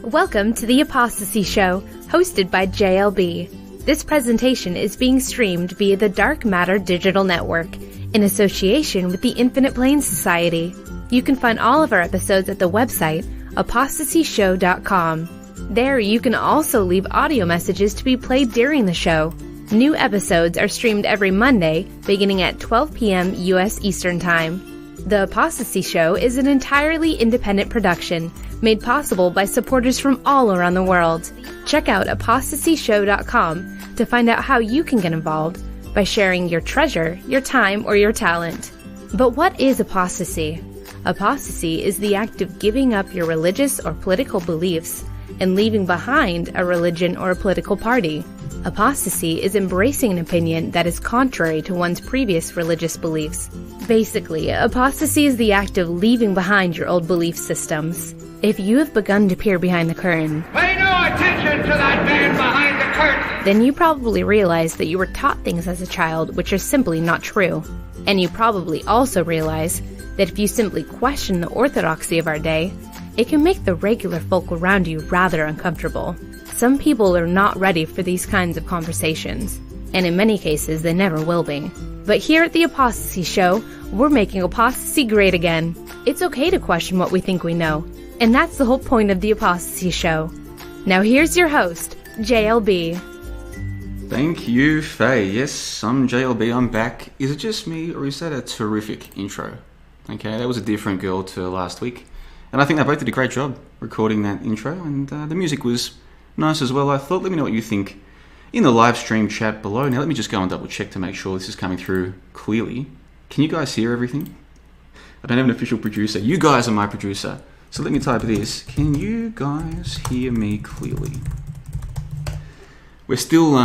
Welcome to the ApostaSee Show, hosted by JLB. This presentation is being streamed via the Dark Matter Digital Network, in association with the Infinite Plane Society. You can find all of our episodes at the website, ApostaSeeShow.com. There you can also leave audio messages to be played during the show. New episodes are streamed every Monday, beginning at 12 p.m. U.S. Eastern Time. The ApostaSee Show is an entirely independent production, made possible by supporters from all around the world. Check out ApostaSeeShow.com to find out how you can get involved by sharing your treasure, your time, or your talent. But what is apostasy? Apostasy is the act of giving up your religious or political beliefs and leaving behind a religion or a political party. Apostasy is embracing an opinion that is contrary to one's previous religious beliefs. Basically, apostasy is the act of leaving behind your old belief systems. If you have begun to peer behind the curtain, pay no attention to that man behind the curtain, then you probably realize that you were taught things as a child which are simply not true. And you probably also realize that if you simply question the orthodoxy of our day, it can make the regular folk around you rather uncomfortable. Some people are not ready for these kinds of conversations, and in many cases they never will be. But here at the ApostaSee Show, we're making apostasy great again. It's okay to question what we think we know, and that's the whole point of the ApostaSee Show. Now here's your host, JLB. Thank you, Faye. Yes, I'm JLB, I'm back. Is it just me, or is that a terrific intro? Okay, that was a different girl to last week. And I think they both did a great job recording that intro, and the music was nice as well. I thought, let me know what you think in the live stream chat below. Now let me just go and double check to make sure this is coming through clearly. Can you guys hear everything? I don't have an official producer. You guys are my producer. So let me type this. Can you guys hear me clearly? We're still,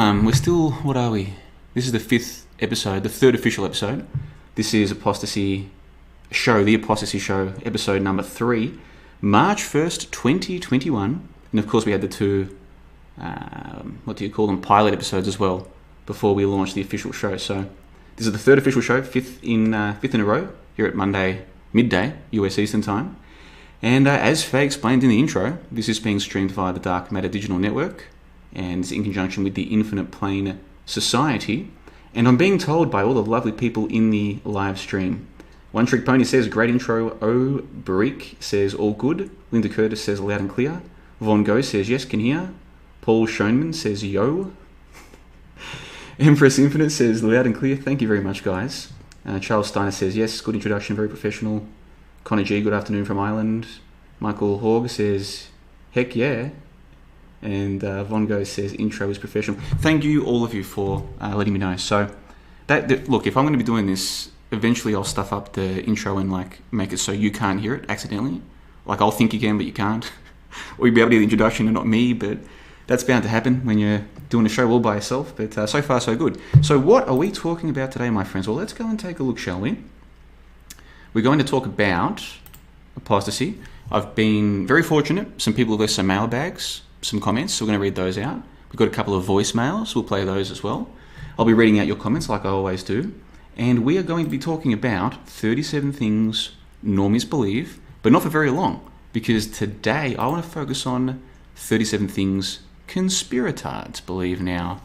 what are we? This is the 5th episode, the 3rd official episode. This is ApostaSee Show, the ApostaSee Show, episode number 3, March 1st, 2021. And of course we had the 2, what do you call them, pilot episodes as well, before we launched the official show. So this is the 3rd official show, 5th in a row, here at Monday, midday, US Eastern Time. And as Faye explained in the intro, this is being streamed via the Dark Matter Digital Network, and it's in conjunction with the Infinite Plane Society. And I'm being told by all the lovely people in the live stream. One Trick Pony says, great intro. O Barik says, all good. Linda Curtis says, loud and clear. Von Go says, yes, can hear. Paul Schoenman says, yo. Empress Infinite says, loud and clear. Thank you very much, guys. Charles Steiner says, yes, good introduction, very professional. Connor G, good afternoon from Ireland. Michael Hogg says, heck yeah. And Von Go says, intro is professional. Thank you, all of you, for letting me know. So, look, if I'm going to be doing this, eventually I'll stuff up the intro and make it so you can't hear it accidentally. Like I'll think again, but you can't. Or you'll be able to hear the introduction and not me, but that's bound to happen when you're doing a show all by yourself. But so far, so good. So what are we talking about today, my friends? Well, let's go and take a look, shall we? We're going to talk about apostasy. I've been very fortunate. Some people have left some mailbags, some comments, so we're going to read those out. We've got a couple of voicemails. We'll play those as well. I'll be reading out your comments like I always do. And we are going to be talking about 37 things normies believe, but not for very long, because today I want to focus on 37 things conspiratards believe. Now,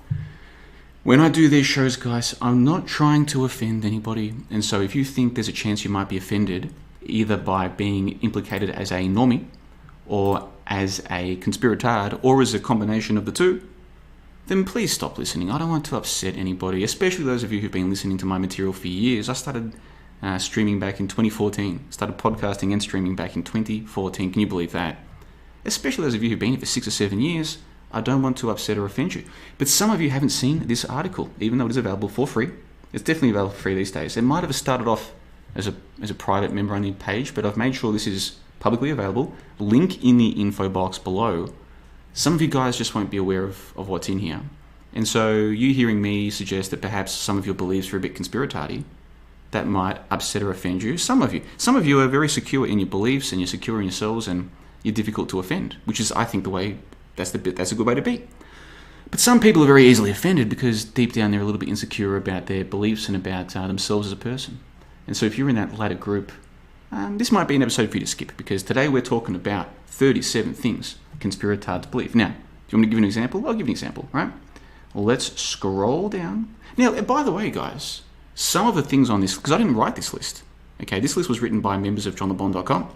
when I do these shows, guys, I'm not trying to offend anybody, and so if you think there's a chance you might be offended, either by being implicated as a normie, or as a conspiratard, or as a combination of the two, then please stop listening. I don't want to upset anybody, especially those of you who've been listening to my material for years. I started streaming back in 2014, started podcasting and streaming back in 2014. Can you believe that? Especially those of you who've been here for 6 or 7 years, I don't want to upset or offend you. But some of you haven't seen this article, even though it is available for free. It's definitely available for free these days. It might have started off as a private member-only page, but I've made sure this is publicly available. Link in the info box below. Some of you guys just won't be aware of what's in here. And so you hearing me suggest that perhaps some of your beliefs are a bit conspiratardy. That might upset or offend you. Some of you are very secure in your beliefs and you're secure in yourselves and you're difficult to offend, which is, I think, that's a good way to be. But some people are very easily offended because deep down they're a little bit insecure about their beliefs and about themselves as a person. And so if you're in that latter group, this might be an episode for you to skip, because today we're talking about 37 things conspiratards believe. Now, do you want me to give you an example? I'll give you an example, right? Let's scroll down. Now, by the way, guys, some of the things on this, because I didn't write this list, okay? This list was written by members of johnthebond.com.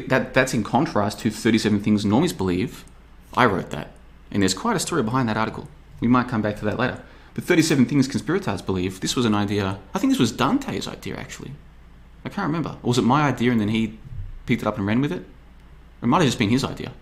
That's in contrast to 37 things normies believe. I wrote that. And there's quite a story behind that article. We might come back to that later. But 37 things conspiratards believe, this was an idea, I think this was Dante's idea, actually. I can't remember. Or was it my idea and then he picked it up and ran with it? It might have just been his idea.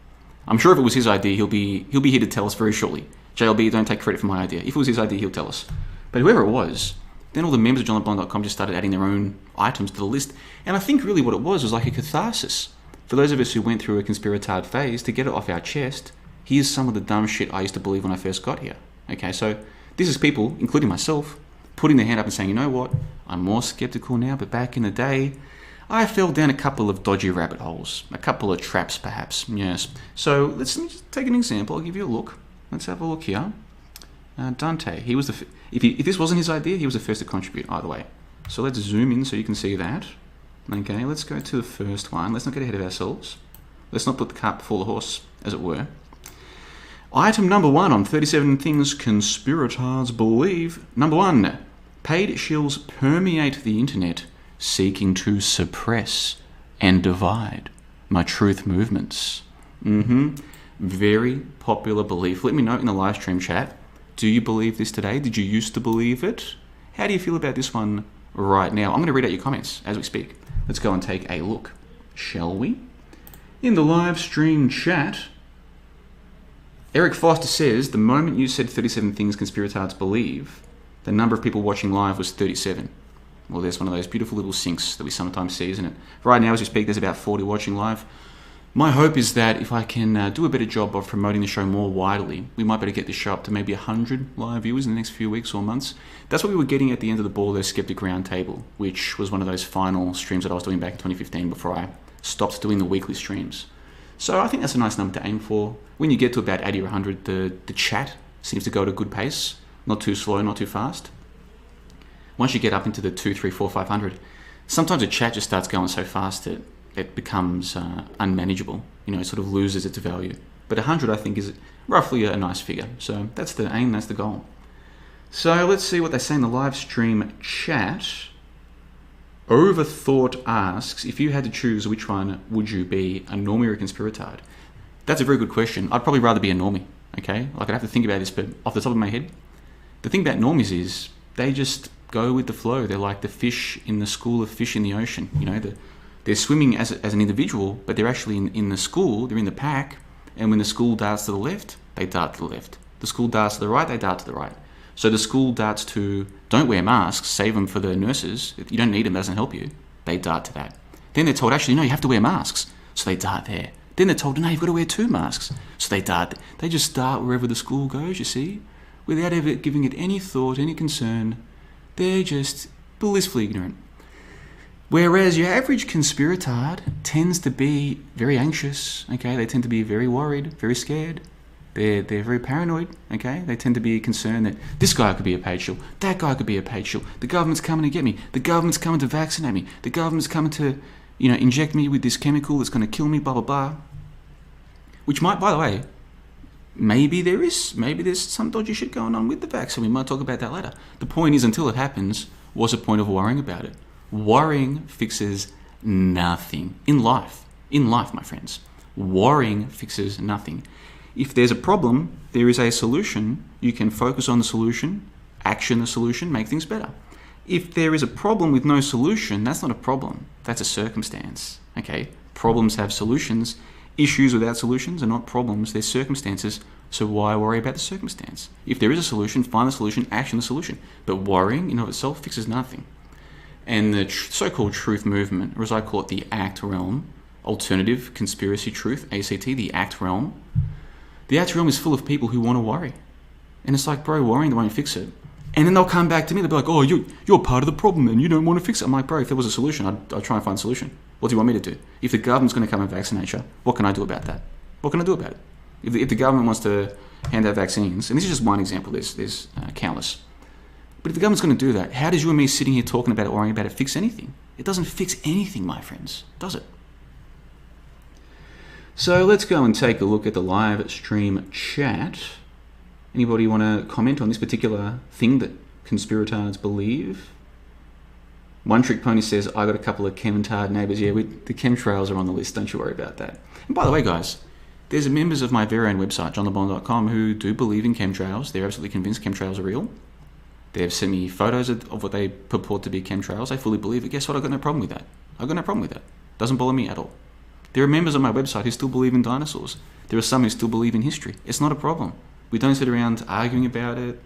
I'm sure if it was his idea, he'll be here to tell us very shortly. JLB, don't take credit for my idea. If it was his idea, he'll tell us. But whoever it was, then all the members of johnthebond.com just started adding their own items to the list. And I think really what it was like a catharsis. For those of us who went through a conspiratard phase, to get it off our chest, here's some of the dumb shit I used to believe when I first got here. Okay, so this is people, including myself, putting their hand up and saying, you know what, I'm more skeptical now, but back in the day, I fell down a couple of dodgy rabbit holes, a couple of traps perhaps, yes. So let me just take an example, I'll give you a look. Let's have a look here. Dante, he was if this wasn't his idea, he was the first to contribute either way. So let's zoom in so you can see that. Okay, let's go to the first one. Let's not get ahead of ourselves. Let's not put the cart before the horse, as it were. Item number 1 on 37 things conspiratards believe. Number 1, paid shills permeate the internet seeking to suppress and divide my truth movements. Very popular belief. Let me know in the live stream chat. Do you believe this today? Did you used to believe it? How do you feel about this one right now? I'm going to read out your comments as we speak. Let's go and take a look, shall we? In the live stream chat, Eric Foster says, the moment you said 37 things conspiratards believe, the number of people watching live was 37. Well, there's one of those beautiful little syncs that we sometimes see, isn't it? Right now, as we speak, there's about 40 watching live. My hope is that if I can do a better job of promoting the show more widely, we might be able to get this show up to maybe 100 live viewers in the next few weeks or months. That's what we were getting at the end of the Baller Skeptic Roundtable, which was one of those final streams that I was doing back in 2015 before I stopped doing the weekly streams. So I think that's a nice number to aim for. When you get to about 80 or 100, the chat seems to go at a good pace. Not too slow, not too fast. Once you get up into the 2, 3, 4, 500, sometimes the chat just starts going so fast that it becomes unmanageable. You know, it sort of loses its value. But 100, I think, is roughly a nice figure. So that's the aim, that's the goal. So let's see what they say in the live stream chat. Overthought asks, if you had to choose, which one would you be, a normie or a conspiratard? That's a very good question. I'd probably rather be a normie, okay? Like, I'd have to think about this, but off the top of my head, the thing about normies is they just go with the flow. They're like the fish in the school of fish in the ocean. You know, they're swimming as an individual, but they're actually in the school, they're in the pack, and when the school darts to the left, they dart to the left. The school darts to the right, they dart to the right. So the school darts to, don't wear masks, save them for the nurses. You don't need them, it doesn't help you. They dart to that. Then they're told, actually, no, you have to wear masks. So they dart there. Then they're told, no, you've got to wear 2 masks. So they dart. They just dart wherever the school goes, you see, without ever giving it any thought, any concern. They're just blissfully ignorant. Whereas your average conspiratard tends to be very anxious, okay? They tend to be very worried, very scared. They're very paranoid, okay? They tend to be concerned that this guy could be a paid shill, that guy could be a paid shill, the government's coming to get me, the government's coming to vaccinate me, the government's coming to, you know, inject me with this chemical that's going to kill me, blah, blah, blah. Which might, by the way, maybe there's some dodgy shit going on with the vaccine. We might talk about that later. The point is, until it happens, what's the point of worrying about it? Worrying fixes nothing. In life, my friends, worrying fixes nothing. If there's a problem, there is a solution. You can focus on the solution, action the solution, make things better. If there is a problem with no solution, that's not a problem. That's a circumstance. Okay? Problems have solutions. Issues without solutions are not problems, they're circumstances. So why worry about the circumstance? If there is a solution, find the solution, action the solution. But worrying in of itself fixes nothing. And the so-called truth movement, or as I call it, the ACT realm, alternative conspiracy truth, ACT, the ACT realm. The ACT realm is full of people who want to worry. And it's like, bro, worrying won't fix it. And then they'll come back to me, they'll be like, oh, you're part of the problem and you don't want to fix it. I'm like, bro, if there was a solution, I'd try and find a solution. What do you want me to do? If the government's going to come and vaccinate you, what can I do about that? What can I do about it? If the government wants to hand out vaccines, and this is just one example, there's countless. But if the government's going to do that, how does you and me sitting here talking about it, worrying about it, fix anything? It doesn't fix anything, my friends, does it? So let's go and take a look at the live stream chat. Anybody want to comment on this particular thing that conspiratards believe? One Trick Pony says, I got a couple of chemtard neighbours. Yeah, the chemtrails are on the list. Don't you worry about that. And by the way, guys, there's members of my very own website, johnthebond.com, who do believe in chemtrails. They're absolutely convinced chemtrails are real. They've sent me photos of what they purport to be chemtrails. I fully believe it. Guess what? I've got no problem with that. I've got no problem with that. Doesn't bother me at all. There are members of my website who still believe in dinosaurs. There are some who still believe in history. It's not a problem. We don't sit around arguing about it.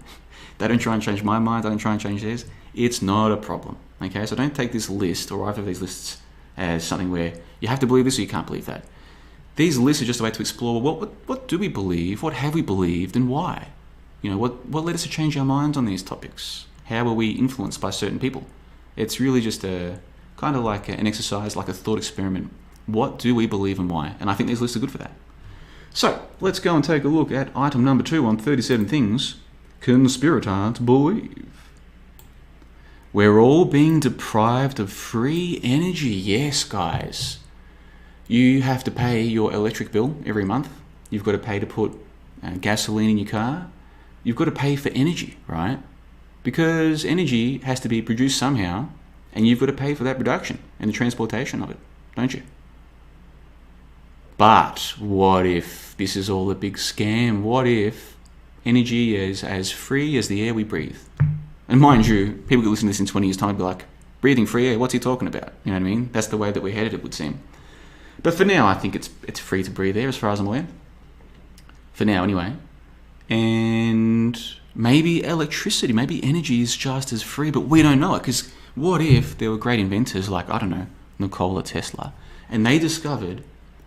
They don't try and change my mind. I don't try and change theirs. It's not a problem. Okay, so don't take this list or either of these lists as something where you have to believe this or you can't believe that. These lists are just a way to explore what do we believe, what have we believed, and why. You know, what led us to change our minds on these topics? How were we influenced by certain people? It's really just a kind of like an exercise, like a thought experiment. What do we believe and why? And I think these lists are good for that. So let's go and take a look at item number 2 on 37 things conspiratards believe. We're all being deprived of free energy. Yes, guys. You have to pay your electric bill every month. You've got to pay to put gasoline in your car. You've got to pay for energy, right? Because energy has to be produced somehow, and you've got to pay for that production and the transportation of it, don't you? But what if this is all a big scam? What if energy is as free as the air we breathe? And mind you, people could listen to this in 20 years' time and be like, breathing free air, what's he talking about? You know what I mean? That's the way that we're headed, it would seem. But for now, I think it's free to breathe air as far as I'm aware. For now, anyway. And maybe electricity, maybe energy is just as free, but we don't know it. Because what if there were great inventors like, I don't know, Nikola Tesla, and they discovered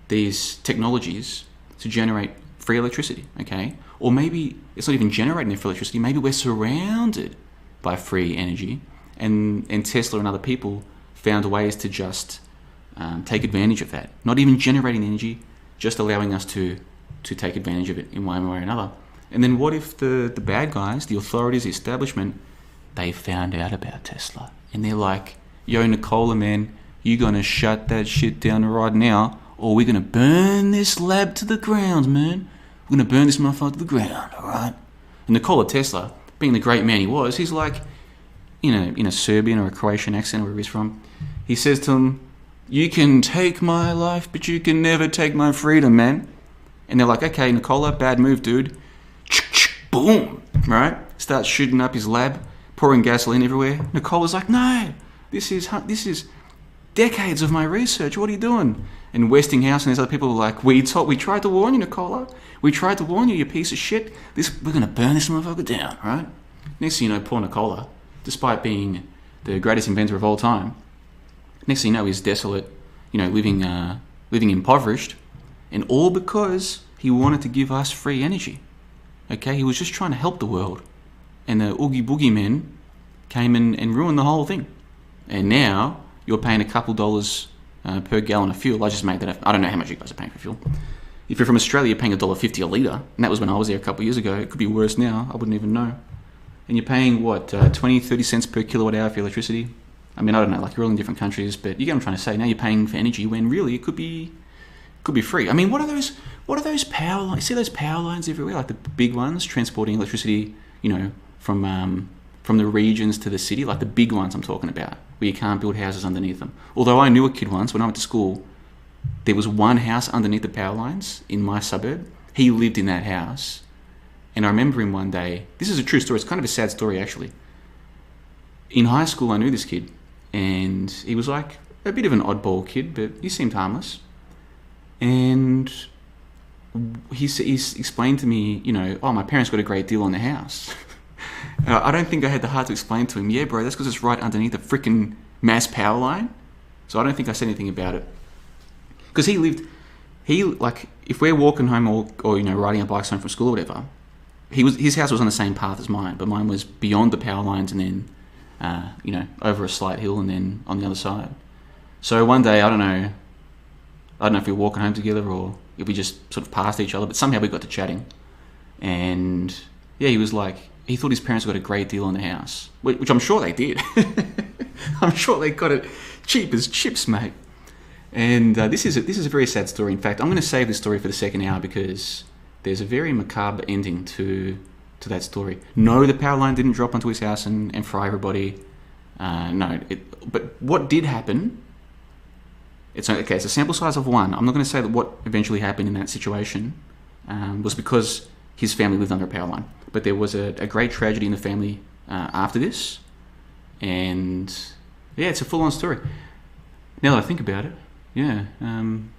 these technologies to generate free electricity, okay? Or maybe it's not even generating free electricity, maybe we're surrounded by free energy, and Tesla and other people found ways to just take advantage of that. Not even generating energy, just allowing us to take advantage of it in one way or another. And then what if the bad guys, the authorities, the establishment, they found out about Tesla, and they're like, yo, Nikola, man, you gonna shut that shit down right now, or we're gonna burn this lab to the ground, man. We're gonna burn this motherfucker to the ground, alright? And Nikola Tesla, being the great man he was, he's like, in a Serbian or a Croatian accent, wherever he's from, he says to them, you can take my life, but you can never take my freedom, man. And they're like, okay, Nikola, bad move, dude. Boom, right? Starts shooting up his lab, pouring gasoline everywhere. Nikola's like, no, this is decades of my research. What are you doing? And Westinghouse and these other people were like, we tried to warn you, Nikola. We tried to warn you, you piece of shit. We're going to burn this motherfucker down, right? Next thing you know, poor Nikola, despite being the greatest inventor of all time, next thing you know, he's desolate, living impoverished, and all because he wanted to give us free energy. Okay, he was just trying to help the world, and the Oogie Boogie men came and ruined the whole thing. And now you're paying a couple dollars per gallon of fuel. I just made that up. I don't know how much you guys are paying for fuel. If you're from Australia, you're paying $1.50 a litre, and that was when I was there a couple of years ago. It could be worse now. I wouldn't even know. And you're paying, 20-30 cents per kilowatt hour for electricity? I mean, I don't know, like, you're all in different countries, but you get what I'm trying to say. Now you're paying for energy when really it could be free. I mean, what are those power lines? See those power lines everywhere, like the big ones transporting electricity, from the regions to the city, like the big ones I'm talking about, where you can't build houses underneath them. Although I knew a kid once, when I went to school, there was one house underneath the power lines in my suburb. He lived in that house. And I remember him one day, this is a true story, it's kind of a sad story actually. In high school, I knew this kid, and he was like a bit of an oddball kid, but he seemed harmless. And he explained to me, my parents got a great deal on the house. I don't think I had the heart to explain to him, yeah, bro, that's because it's right underneath the freaking mass power line. So I don't think I said anything about it. Because if we're walking home or riding our bikes home from school or whatever, his house was on the same path as mine, but mine was beyond the power lines and then, over a slight hill and then on the other side. So one day, I don't know if we were walking home together or if we just sort of passed each other, but somehow we got to chatting. And yeah, he was like, he thought his parents got a great deal on the house, which I'm sure they did. I'm sure they got it cheap as chips, mate. And this is a very sad story. In fact, I'm going to save this story for the second hour because there's a very macabre ending to that story. No, the power line didn't drop onto his house and fry everybody. No, but what did happen? It's a sample size of one. I'm not going to say that what eventually happened in that situation was because his family lived under a power line. But there was a great tragedy in the family after this. And yeah, it's a full-on story. Now that I think about it, yeah, I'm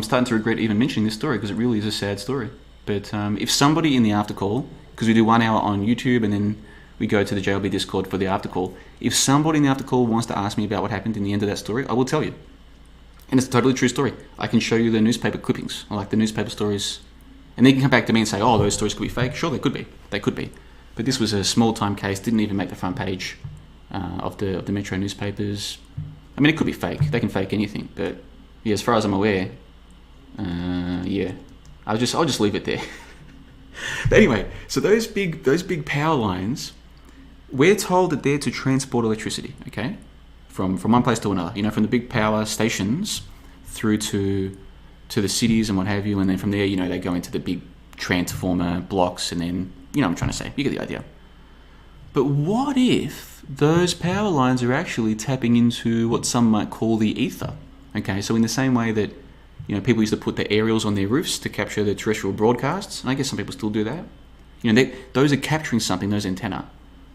starting to regret even mentioning this story because it really is a sad story. But if somebody in the after call, because we do 1 hour on YouTube and then we go to the JLB Discord for the after call, if somebody in the after call wants to ask me about what happened in the end of that story, I will tell you. And it's a totally true story. I can show you the newspaper clippings, or like the newspaper stories, and they can come back to me and say, oh, those stories could be fake. Sure, they could be. They could be. But this was a small-time case, didn't even make the front page of the Metro newspapers. I mean, it could be fake. They can fake anything. But yeah, as far as I'm aware, yeah, I'll just leave it there. But anyway, so those big power lines, we're told that they're to transport electricity, okay, from one place to another. You know, from the big power stations through to the cities and what have you, and then from there, you know, they go into the big transformer blocks, and then, you know what I'm trying to say. You get the idea. But what if those power lines are actually tapping into what some might call the ether? Okay, so in the same way that, you know, people used to put the aerials on their roofs to capture the terrestrial broadcasts, and I guess some people still do that. You know, those are capturing something, those antenna.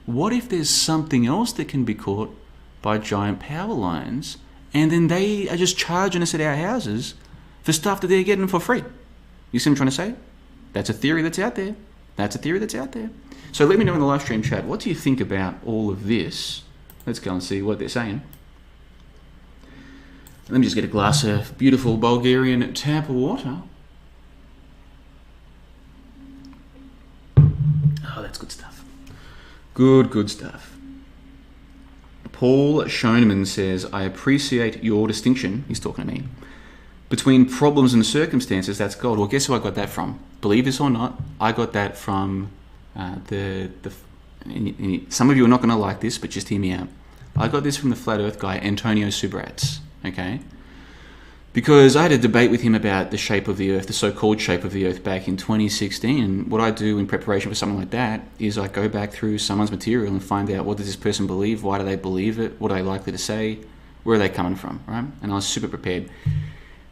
What if there's something else that can be caught by giant power lines, and then they are just charging us at our houses for stuff that they're getting for free? You see what I'm trying to say? That's a theory that's out there. So let me know in the live stream chat, what do you think about all of this? Let's go and see what they're saying. Let me just get a glass of beautiful Bulgarian tap water. Oh, that's good stuff. Good stuff. Paul Schoeneman says, I appreciate your distinction, he's talking to me, between problems and circumstances. That's gold. Well, guess who I got that from? Believe this or not, I got that from some of you are not going to like this, but just hear me out. I got this from the flat earth guy, Antonio Subrats, okay? Because I had a debate with him about the shape of the earth, the so-called shape of the earth, back in 2016. And what I do in preparation for something like that is I go back through someone's material and find out, what does this person believe? Why do they believe it? What are they likely to say? Where are they coming from, right? And I was super prepared.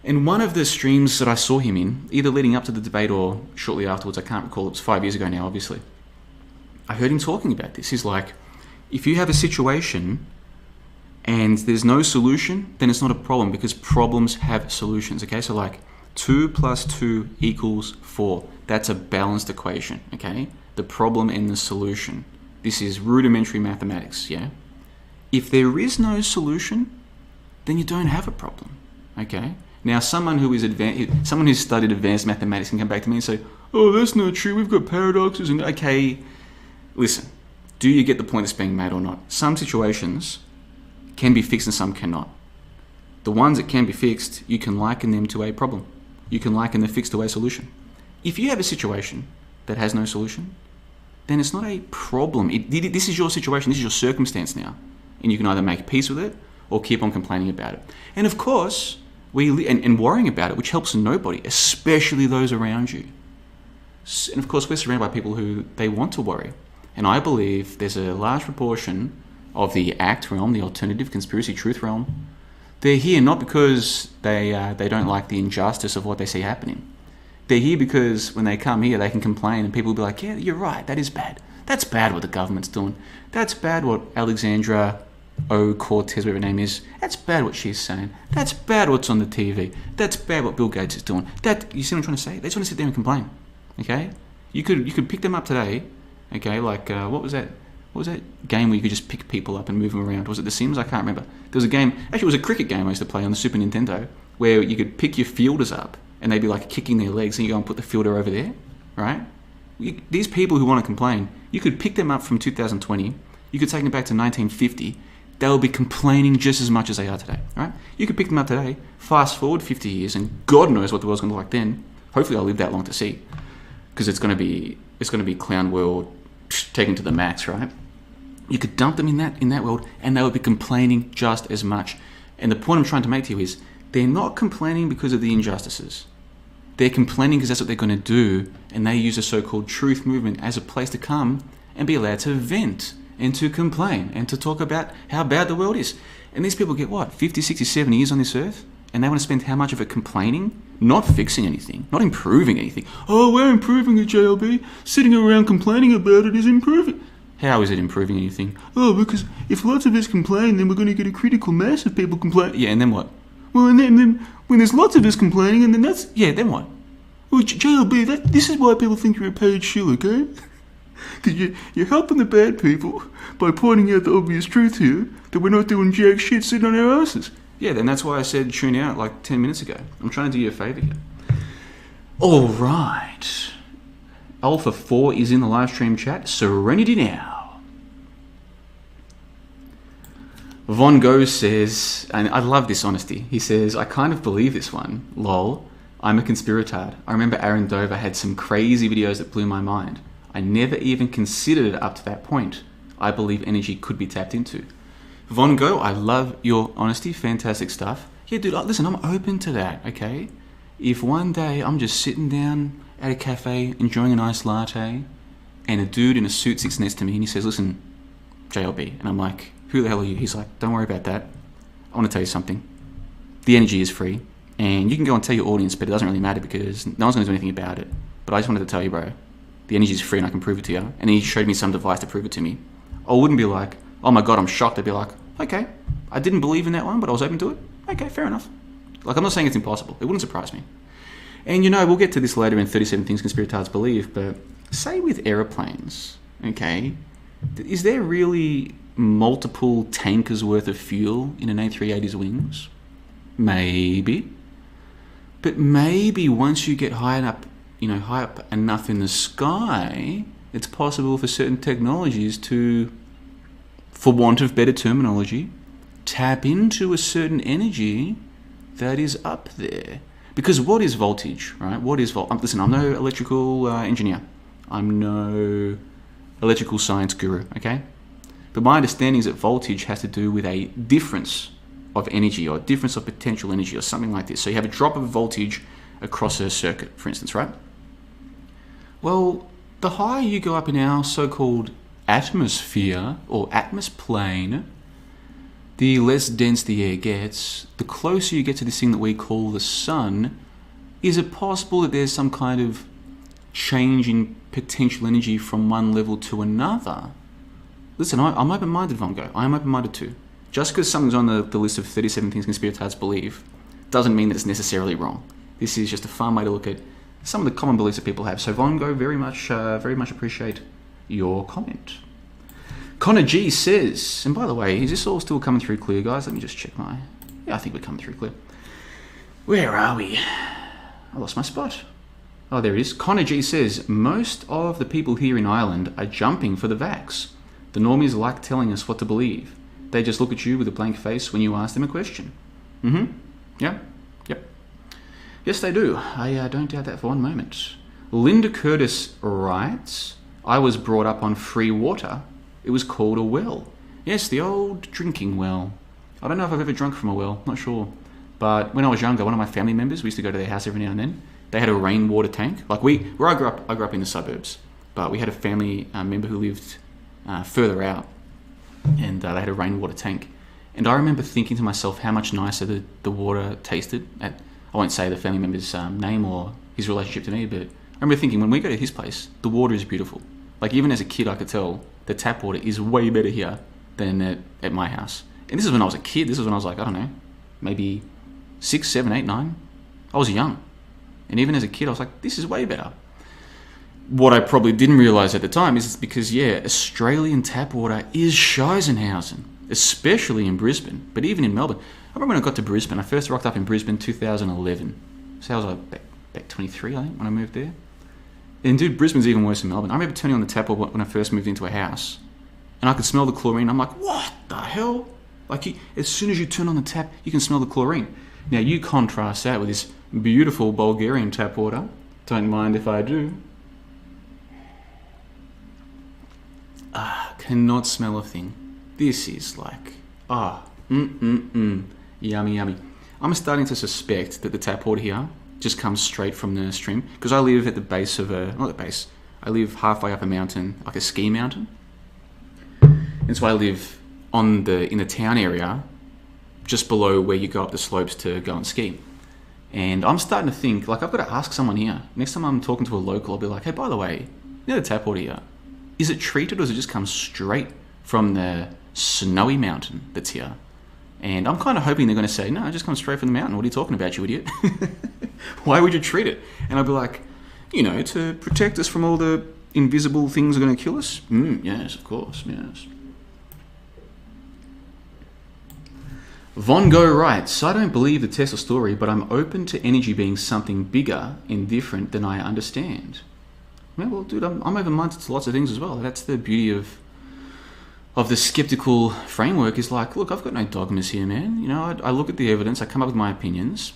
And one of the streams that I saw him in, either leading up to the debate or shortly afterwards, I can't recall, it was 5 years ago now, obviously, I heard him talking about this. He's like, if you have a situation and there's no solution, then it's not a problem, because problems have solutions, okay? So like 2 + 2 = 4. That's a balanced equation, okay? The problem and the solution. This is rudimentary mathematics, yeah? If there is no solution, then you don't have a problem, okay? Now, someone who's studied advanced mathematics can come back to me and say, oh, that's not true, we've got paradoxes, and okay, listen, do you get the point that's being made or not? Some situations can be fixed and some cannot. The ones that can be fixed, you can liken them to a problem. You can liken the fix to a solution. If you have a situation that has no solution, then it's not a problem. This is your situation, this is your circumstance now. And you can either make peace with it or keep on complaining about it. And of course, and worrying about it, which helps nobody, especially those around you. And of course, we're surrounded by people who they want to worry. And I believe there's a large proportion of the ACT realm, the alternative conspiracy truth realm. They're here not because they don't like the injustice of what they see happening. They're here because when they come here, they can complain and people will be like, yeah, you're right, that is bad. That's bad what the government's doing. That's bad what Alexandra Cortez, whatever her name is, that's bad what she's saying. That's bad what's on the TV. That's bad what Bill Gates is doing. You see what I'm trying to say? They just want to sit there and complain. Okay? You could pick them up today. Okay, like what was that game where you could just pick people up and move them around? Was it The Sims? I can't remember. There was a game, actually it was a cricket game I used to play on the Super Nintendo, where you could pick your fielders up and they'd be like kicking their legs and you go and put the fielder over there, right? These people who want to complain, you could pick them up from 2020, you could take them back to 1950, they'll be complaining just as much as they are today, right? You could pick them up today, fast forward 50 years, and God knows what the world's going to look like then. Hopefully I'll live that long to see, because it's going to be clown world taken to the max, right? You could dump them in that world, and they would be complaining just as much. And the point I'm trying to make to you is, they're not complaining because of the injustices. They're complaining because that's what they're going to do, and they use the so-called truth movement as a place to come and be allowed to vent and to complain and to talk about how bad the world is. And these people get, what, 50, 60, 70 years on this earth? And they want to spend how much of it complaining? Not fixing anything, not improving anything. Oh, we're improving it, JLB. Sitting around complaining about it is improving. How is it improving anything? Oh, because if lots of us complain, then we're going to get a critical mass of people complain. Yeah, and then what? Well, and then when there's lots of us complaining, and then that's... Yeah, then what? Well, JLB, this is why people think you're a paid shill, okay? Because you're helping the bad people by pointing out the obvious truth here, that we're not doing jack shit sitting on our asses. Yeah, then that's why I said tune out like 10 minutes ago. I'm trying to do you a favour here. All right. Alpha 4 is in the live stream chat. Serenity now. Von Go says, and I love this honesty, he says, I kind of believe this one. Lol. I'm a conspiratard. I remember Aaron Dover had some crazy videos that blew my mind. I never even considered it up to that point. I believe energy could be tapped into. Von Go, I love your honesty. Fantastic stuff. Yeah, dude, listen, I'm open to that, okay? If one day I'm just sitting down at a cafe enjoying a nice latte and a dude in a suit sits next to me and he says, listen, JLB. And I'm like, who the hell are you? He's like, don't worry about that. I want to tell you something. The energy is free. And you can go and tell your audience, but it doesn't really matter because no one's going to do anything about it. But I just wanted to tell you, bro, the energy is free and I can prove it to you. And he showed me some device to prove it to me. I wouldn't be like, oh my God, I'm shocked. I'd be like, okay, I didn't believe in that one, but I was open to it. Okay, fair enough. Like, I'm not saying it's impossible. It wouldn't surprise me. And you know, we'll get to this later in 37 Things Conspiratards Believe, but say with aeroplanes, okay, is there really multiple tankers worth of fuel in an A380's wings? Maybe. But maybe once you get high up enough in the sky, it's possible for certain technologies to, for want of better terminology, tap into a certain energy that is up there. Because what is voltage, right? What is voltage? Listen, I'm no electrical engineer. I'm no electrical science guru, okay? But my understanding is that voltage has to do with a difference of energy or difference of potential energy or something like this. So you have a drop of voltage across a circuit, for instance, right? Well, the higher you go up in our so-called atmosphere or atmosplane, the less dense the air gets, the closer you get to this thing that we call the sun. Is it possible that there's some kind of change in potential energy from one level to another? Listen, I'm open-minded, Von Go. I am open-minded too. Just because something's on the list of 37 Things Conspiratards Believe doesn't mean that it's necessarily wrong. This is just a fun way to look at some of the common beliefs that people have. So Von Go, very much appreciate your comment. Connor G says, and by the way, is this all still coming through clear, guys? Let me just check yeah, I think we're coming through clear. Where are we? I lost my spot. Oh, there it is. Connor G says, most of the people here in Ireland are jumping for the vax. The normies like telling us what to believe. They just look at you with a blank face when you ask them a question. Yeah. Yep. Yes, they do. I don't doubt that for one moment. Linda Curtis writes, I was brought up on free water. It was called a well. Yes, the old drinking well. I don't know if I've ever drunk from a well, not sure. But when I was younger, one of my family members, we used to go to their house every now and then. They had a rainwater tank. Like where I grew up in the suburbs, but we had a family member who lived further out, and they had a rainwater tank. And I remember thinking to myself how much nicer the water tasted. I won't say the family member's name or his relationship to me, but I remember thinking when we go to his place, the water is beautiful. Like even as a kid, I could tell the tap water is way better here than at my house. And this is when I was a kid. This is when I was like, I don't know, maybe 6, 7, 8, 9. I was young. And even as a kid, I was like, this is way better. What I probably didn't realise at the time is it's because, yeah, Australian tap water is Scheisenhausen, especially in Brisbane, but even in Melbourne. I remember when I got to Brisbane, I first rocked up in Brisbane 2011. So I was like back 23, I think, when I moved there. And dude, Brisbane's even worse than Melbourne. I remember turning on the tap water when I first moved into a house, and I could smell the chlorine. I'm like, what the hell? Like, as soon as you turn on the tap, you can smell the chlorine. Now, you contrast that with this beautiful Bulgarian tap water. Don't mind if I do. Okay. cannot smell a thing. This is like, yummy, yummy. I'm starting to suspect that the tap water here just comes straight from the stream, because I live at the base of I live halfway up a mountain, like a ski mountain. And so I live in the town area, just below where you go up the slopes to go and ski. And I'm starting to think, like, I've got to ask someone here. Next time I'm talking to a local, I'll be like, hey, by the way, you know the tap water here, is it treated or does it just come straight from the snowy mountain that's here? And I'm kind of hoping they're going to say, no, it just comes straight from the mountain. What are you talking about, you idiot? Why would you treat it? And I'll be like, to protect us from all the invisible things that are going to kill us? Yes, of course, yes. Von Go writes, I don't believe the Tesla story, but I'm open to energy being something bigger and different than I understand. Yeah, well, dude, I'm open-minded to lots of things as well. That's the beauty of the skeptical framework, is like, look, I've got no dogmas here, man. I look at the evidence, I come up with my opinions.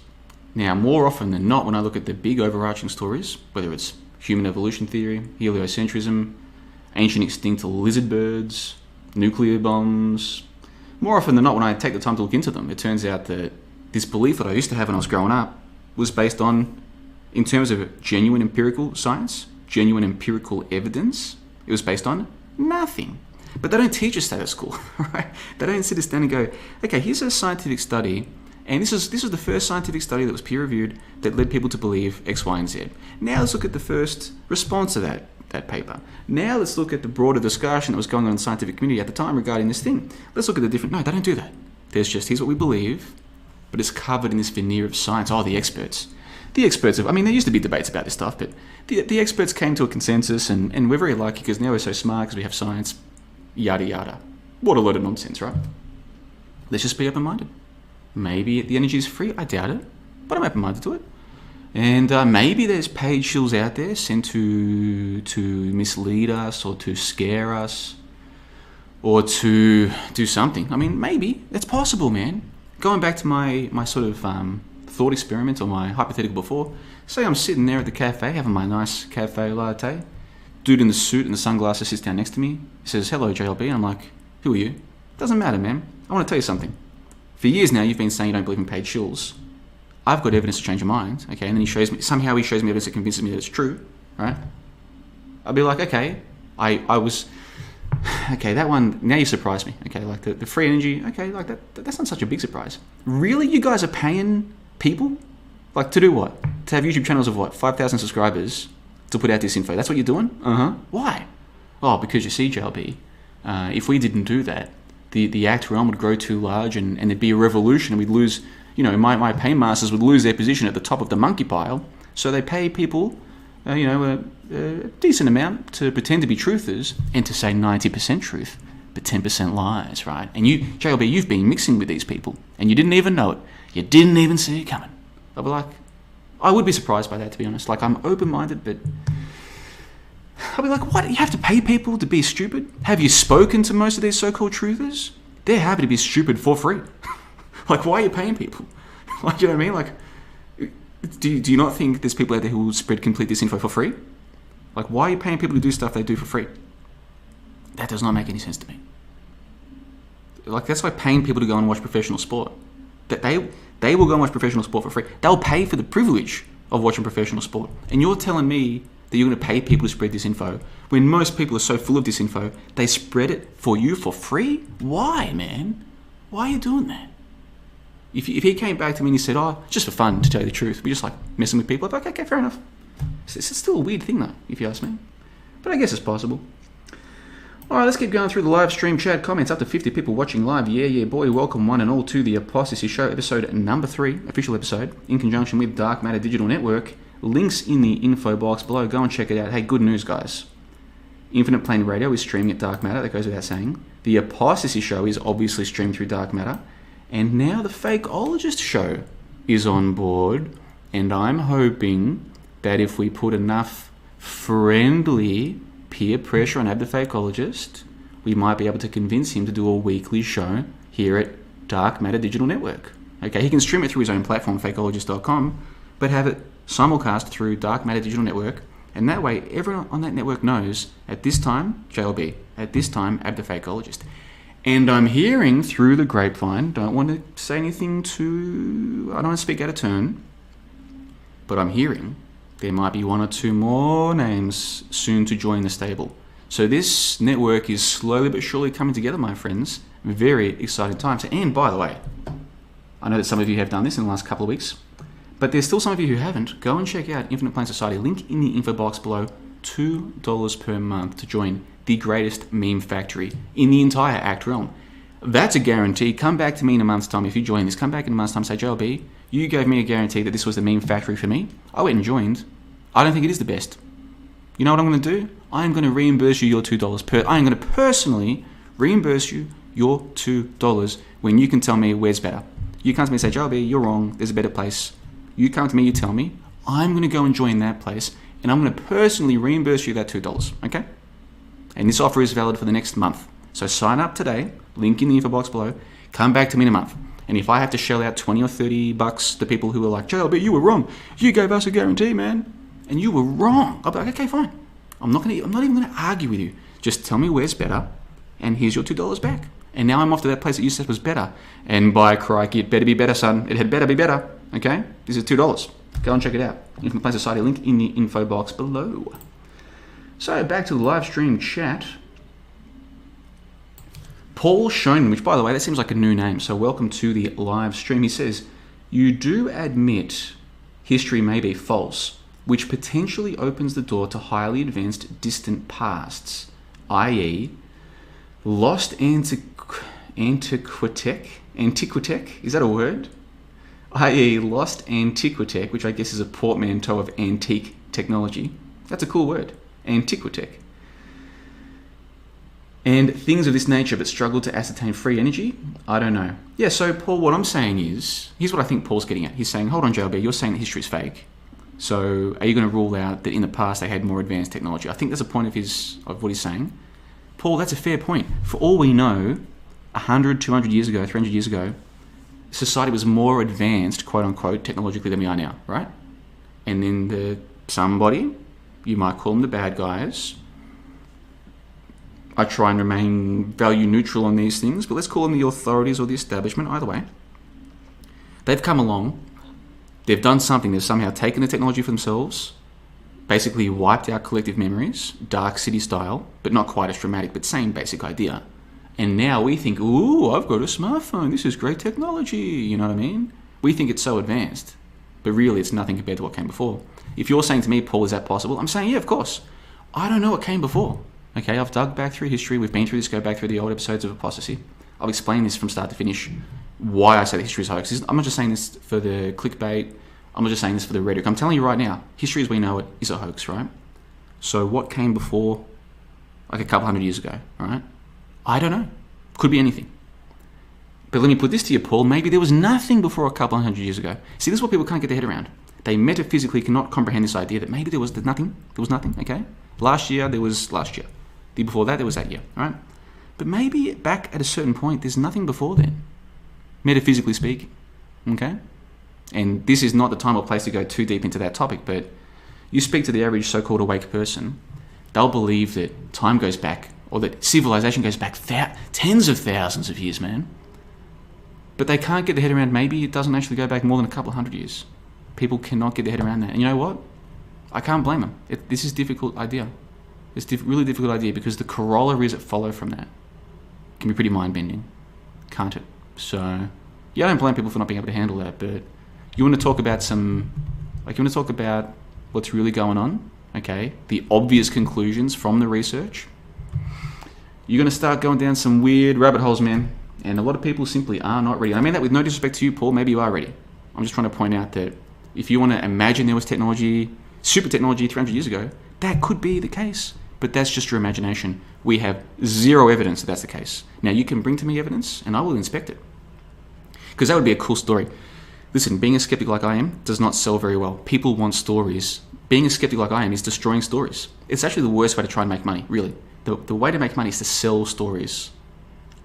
Now, more often than not, when I look at the big overarching stories, whether it's human evolution theory, heliocentrism, ancient extinct lizard birds, nuclear bombs, more often than not, when I take the time to look into them, it turns out that this belief that I used to have when I was growing up was based on, in terms of genuine empirical science, genuine empirical evidence, it was based on nothing. But they don't teach us that at school, right? They don't sit us down and go, okay, here's a scientific study, and this is the first scientific study that was peer-reviewed that led people to believe X, Y, and Z. Now let's look at the first response to that paper. Now let's look at the broader discussion that was going on in the scientific community at the time regarding this thing. Let's look at the different... No, they don't do that. There's just, here's what we believe, but it's covered in this veneer of science. Oh, the experts. The experts there used to be debates about this stuff, but the experts came to a consensus, and we're very lucky because now we're so smart because we have science, yada yada. What a load of nonsense, right? Let's just be open-minded. Maybe the energy is free. I doubt it, but I'm open-minded to it. And maybe there's paid shills out there sent to mislead us or to scare us or to do something. I mean, maybe. It's possible, man. Going back to my sort of thought experiment or my hypothetical before, say I'm sitting there at the cafe having my nice cafe latte. Dude in the suit and the sunglasses sits down next to me. He says, hello, JLB. And I'm like, who are you? Doesn't matter, man. I want to tell you something. For years now, you've been saying you don't believe in paid shills. I've got evidence to change your mind, okay? And then he shows me evidence that convinces me that it's true, right? I'll be like, okay, I was, okay, that one, now you surprised me, okay? Like the free energy, okay, like that's not such a big surprise. Really? You guys are paying people? Like to do what? To have YouTube channels of what? 5,000 subscribers to put out this info. That's what you're doing? Why? Oh, because you see, JLB, if we didn't do that, the act realm would grow too large and there'd be a revolution and we'd lose, my pay masters would lose their position at the top of the monkey pile. So they pay people, a decent amount to pretend to be truthers and to say 90% truth, but 10% lies, right? And you, JLB, you've been mixing with these people and you didn't even know it. You didn't even see it coming. I'll be like, I would be surprised by that, to be honest. Like, I'm open-minded, but I'll be like, what? You have to pay people to be stupid? Have you spoken to most of these so-called truthers? They're happy to be stupid for free. Like, why are you paying people? Like, you know what I mean? Like, do you not think there's people out there who will spread complete disinfo for free? Like, why are you paying people to do stuff they do for free? That does not make any sense to me. Like, that's like paying people to go and watch professional sport. That they will go and watch professional sport for free. They'll pay for the privilege of watching professional sport. And you're telling me that you're going to pay people to spread disinfo when most people are so full of disinfo, they spread it for you for free? Why, man? Why are you doing that? If he came back to me and he said, oh, just for fun, to tell you the truth, we're just like messing with people, I'd be like, okay, fair enough. It's still a weird thing though, if you ask me. But I guess it's possible. Alright, let's keep going through the live stream chat comments. Up to 50 people watching live. Yeah, boy. Welcome one and all to the ApostaSee Show, episode number 3, official episode, in conjunction with Dark Matter Digital Network. Links in the info box below. Go and check it out. Hey, good news, guys. Infinite Plane Radio is streaming at Dark Matter. That goes without saying. The ApostaSee Show is obviously streamed through Dark Matter. And now the Fakeologist Show is on board. And I'm hoping that if we put enough friendly peer pressure on the Fakeologist, we might be able to convince him to do a weekly show here at Dark Matter Digital Network. Okay, he can stream it through his own platform, fakeologist.com, but have it simulcast through Dark Matter Digital Network And that way, everyone on that network knows, at this time, JLB, at this time, Ab the Fakeologist. And I'm hearing through the grapevine, don't want to say anything I don't want to speak out of turn, but I'm hearing there might be 1 or 2 more names soon to join the stable. So this network is slowly but surely coming together, my friends. Very exciting times. And by the way, I know that some of you have done this in the last couple of weeks, but there's still some of you who haven't. Go and check out Infinite Plane Society. Link in the info box below. $2 per month to join the greatest meme factory in the entire ACT realm. That's a guarantee. Come back to me in a month's time if you join this. Come back in a month's time and say, JLB, you gave me a guarantee that this was the meme factory for me. I went and joined. I don't think it is the best. You know what I'm going to do? I'm going to reimburse you your $2 I'm going to personally reimburse you your $2 when you can tell me where's better. You come to me and say, JLB, you're wrong. There's a better place. You come to me, you tell me. I'm going to go and join that place, and I'm going to personally reimburse you that $2. Okay? And this offer is valid for the next month. So sign up today. Link in the info box below. Come back to me in a month. And if I have to shell out 20 or 30 bucks to people who are like, JLB, you were wrong. You gave us a guarantee, man. And you were wrong. I'll be like, okay, fine. I'm not even going to argue with you. Just tell me where's better, and here's your $2 back. And now I'm off to that place that you said was better. And by crikey, it better be better, son. It had better be better. Okay? This is $2. Go and check it out. Infinite Plane Society, link in the info box below. So back to the live stream chat. Paul Schoen, which by the way, that seems like a new name. So welcome to the live stream. He says, you do admit history may be false, which potentially opens the door to highly advanced distant pasts, i.e. lost antiquitech, is that a word? I.e. lost antiquitech, which I guess is a portmanteau of antique technology. That's a cool word, antiquitech. And things of this nature but struggle to ascertain free energy? I don't know. Yeah, so Paul, what I'm saying is, here's what I think Paul's getting at. He's saying, hold on, JLB, you're saying that history is fake. So are you going to rule out that in the past they had more advanced technology? I think that's a point of what he's saying. Paul, that's a fair point. For all we know, 100, 200 years ago, 300 years ago, society was more advanced, quote unquote, technologically than we are now, right? And then somebody, you might call them the bad guys. I try and remain value neutral on these things, but let's call them the authorities or the establishment, either way. They've come along, they've done something, they've somehow taken the technology for themselves, basically wiped out collective memories, Dark City style, but not quite as dramatic, but same basic idea. And now we think, ooh, I've got a smartphone, this is great technology, you know what I mean? We think it's so advanced, but really it's nothing compared to what came before. If you're saying to me, Paul, is that possible? I'm saying, yeah, of course. I don't know what came before. Okay, I've dug back through history, we've been through this, go back through the old episodes of ApostaSee. I've explained this from start to finish, why I say that history is hoax. I'm not just saying this for the clickbait, I'm not just saying this for the rhetoric. I'm telling you right now, history as we know it is a hoax, right? So what came before, like a couple hundred years ago, right? I don't know. Could be anything. But let me put this to you, Paul. Maybe there was nothing before a couple hundred years ago. See, this is what people can't get their head around. They metaphysically cannot comprehend this idea that maybe there was nothing. There was nothing, okay? Last year, there was last year. The year before that, there was that year, all right? But maybe back at a certain point, there's nothing before then, metaphysically speaking, okay? And this is not the time or place to go too deep into that topic, but you speak to the average so-called awake person, they'll believe that time goes back, or that civilization goes back tens of thousands of years, man. But they can't get their head around maybe it doesn't actually go back more than a couple hundred years. People cannot get their head around that. And you know what? I can't blame them. This is a difficult idea. It's a really difficult idea because the corollaries that follow from that can be pretty mind-bending, can't it? So, yeah, I don't blame people for not being able to handle that, but you want to talk about what's really going on, okay? The obvious conclusions from the research. You're going to start going down some weird rabbit holes, man. And a lot of people simply are not ready. I mean that with no disrespect to you, Paul. Maybe you are ready. I'm just trying to point out that if you want to imagine there was technology, super technology 300 years ago, that could be the case. But that's just your imagination. We have zero evidence that that's the case. Now, you can bring to me evidence, and I will inspect it. Because that would be a cool story. Listen, being a skeptic like I am does not sell very well. People want stories. Being a skeptic like I am is destroying stories. It's actually the worst way to try and make money, really. The way to make money is to sell stories.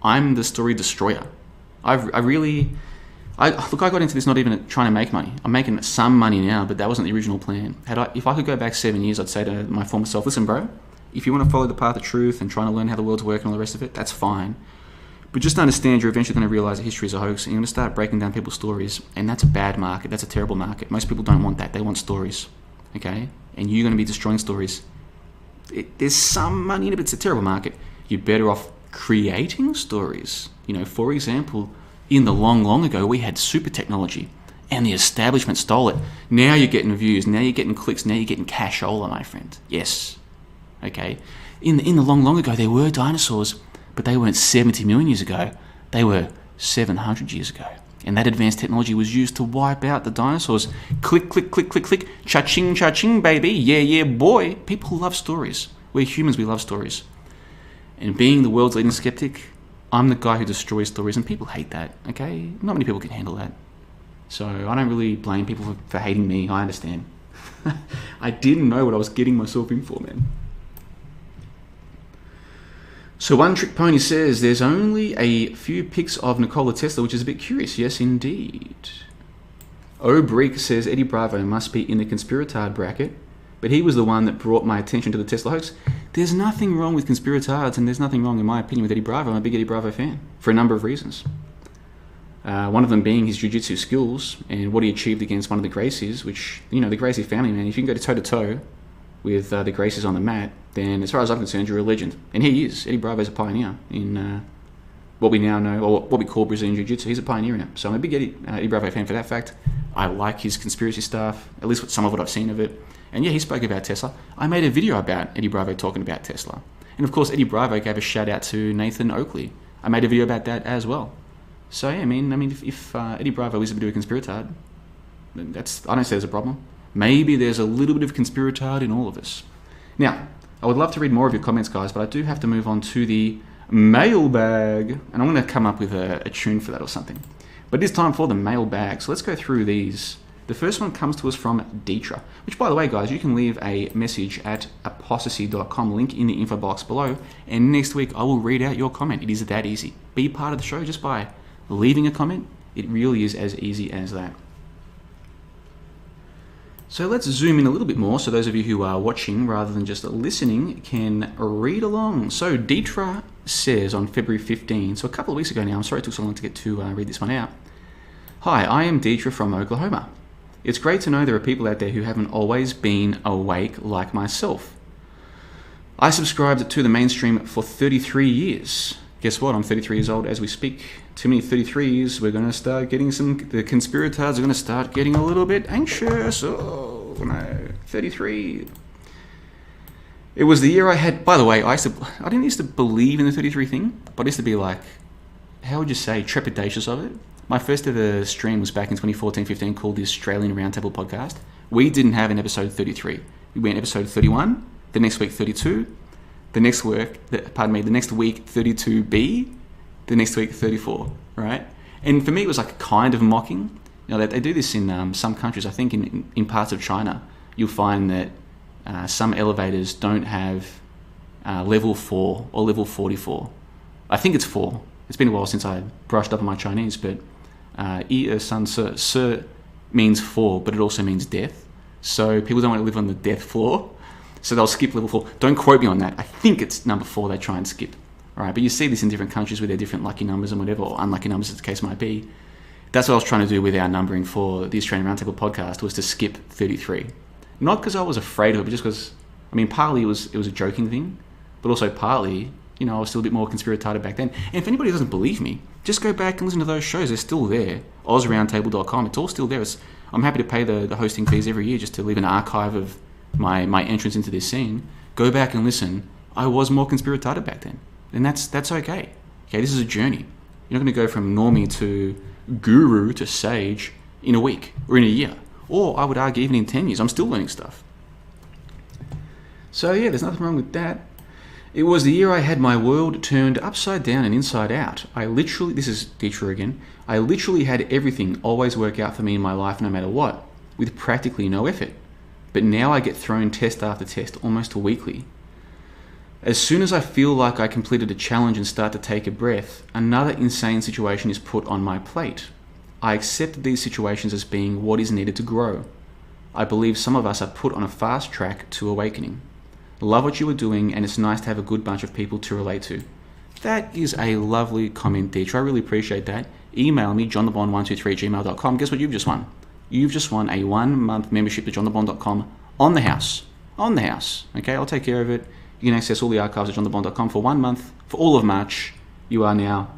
I'm the story destroyer. I I got into this not even trying to make money. I'm making some money now, but that wasn't the original plan. If I could go back 7 years, I'd say to my former self, listen, bro, if you want to follow the path of truth and trying to learn how the world's working and all the rest of it, that's fine. But just understand you're eventually going to realize that history is a hoax and you're going to start breaking down people's stories. And that's a bad market. That's a terrible market. Most people don't want that. They want stories. Okay? And you're going to be destroying stories. There's some money in it, but it's a terrible market. You're better off creating stories. For example, in the long ago, we had super technology and the establishment stole it. Now you're getting views. Now you're getting clicks. Now you're getting cashola, my friend. Yes. Okay? In the long ago, there were dinosaurs, but they weren't 70 million years ago. They were 700 years ago. And that advanced technology was used to wipe out the dinosaurs. Click, click, click, click, click. Cha-ching, cha-ching, baby. Yeah, yeah, boy. People love stories. We're humans, we love stories. And being the world's leading skeptic, I'm the guy who destroys stories, and people hate that, okay? Not many people can handle that. So I don't really blame people for hating me. I understand. I didn't know what I was getting myself in for, man. So One Trick Pony says there's only a few pics of Nikola Tesla, which is a bit curious. Yes, indeed. O'Break says Eddie Bravo must be in the conspiratard bracket, but he was the one that brought my attention to the Tesla hoax. There's nothing wrong with conspiratards, and there's nothing wrong, in my opinion, with Eddie Bravo. I'm a big Eddie Bravo fan for a number of reasons. One of them being his jiu-jitsu skills and what he achieved against one of the Gracies, which, the Gracie family, man, if you can go toe-to-toe with the Gracies on the mat, then as far as I'm concerned, you're a legend. And he is. Eddie Bravo's a pioneer in what we now know, or what we call Brazilian Jiu-Jitsu. He's a pioneer in it. So I'm a big Eddie Bravo fan for that fact. I like his conspiracy stuff, at least some of what I've seen of it. And yeah, he spoke about Tesla. I made a video about Eddie Bravo talking about Tesla. And of course, Eddie Bravo gave a shout out to Nathan Oakley. I made a video about that as well. So yeah, I mean, if Eddie Bravo is a bit of a conspiratard, I don't say there's a problem. Maybe there's a little bit of conspiratard in all of us. Now, I would love to read more of your comments, guys, but I do have to move on to the mailbag. And I'm going to come up with a tune for that or something. But it is time for the mailbag. So let's go through these. The first one comes to us from Deetra, which, by the way, guys, you can leave a message at ApostaSee.com, link in the info box below, and next week I will read out your comment. It is that easy. Be part of the show just by leaving a comment. It really is as easy as that. So let's zoom in a little bit more so those of you who are watching rather than just listening can read along. So Deetra says on February 15, so a couple of weeks ago now, I'm sorry it took so long to get to read this one out. Hi, I am Deetra from Oklahoma. It's great to know there are people out there who haven't always been awake like myself. I subscribed to the mainstream for 33 years. Guess what? I'm 33 years old as we speak. Too many 33s. We're going to start getting the conspiratards are going to start getting a little bit anxious. Oh, no. 33. It was the year I had, by the way, I didn't used to believe in the 33 thing, but I used to be like, how would you say, trepidatious of it. My first ever stream was back in 2014-15 called the Australian Roundtable Podcast. We didn't have an episode 33. We went episode 31, the next week 32, the next week 32B, the next week 34, right? And for me it was like kind of mocking. They do this in some countries. I think in parts of China, you'll find that some elevators don't have level 4 or level 44. I think it's 4. It's been a while since I brushed up on my Chinese, but San Sir means 4, but it also means death. So people don't want to live on the death floor, so they'll skip level 4. Don't quote me on that. I think it's number 4 they try and skip. All right, but you see this in different countries with their different lucky numbers and whatever, or unlucky numbers as the case might be. That's what I was trying to do with our numbering for the Australian Roundtable Podcast, was to skip 33. Not because I was afraid of it, but just because, partly it was a joking thing, but also partly, I was still a bit more conspiratard back then. And if anybody doesn't believe me, just go back and listen to those shows. They're still there. OzRoundtable.com. It's all still there. I'm happy to pay the hosting fees every year just to leave an archive of my entrance into this scene. Go back and listen. I was more conspiratard back then. And that's okay. Okay, this is a journey. You're not going to go from normie to guru to sage in a week or in a year. Or I would argue even in 10 years. I'm still learning stuff. So yeah, there's nothing wrong with that. It was the year I had my world turned upside down and inside out. This is Deetra again, I literally had everything always work out for me in my life no matter what, with practically no effort. But now I get thrown test after test almost weekly. As soon as I feel like I completed a challenge and start to take a breath, another insane situation is put on my plate. I accept these situations as being what is needed to grow. I believe some of us are put on a fast track to awakening. Love what you are doing, and it's nice to have a good bunch of people to relate to. That is a lovely comment, Deetra. I really appreciate that. Email me, johnthebond123@gmail.com. Guess what you've just won? You've just won a 1-month membership to johnthebond.com on the house. On the house. Okay, I'll take care of it. You can access all the archives at johnthebond.com for 1 month. For all of March, you are now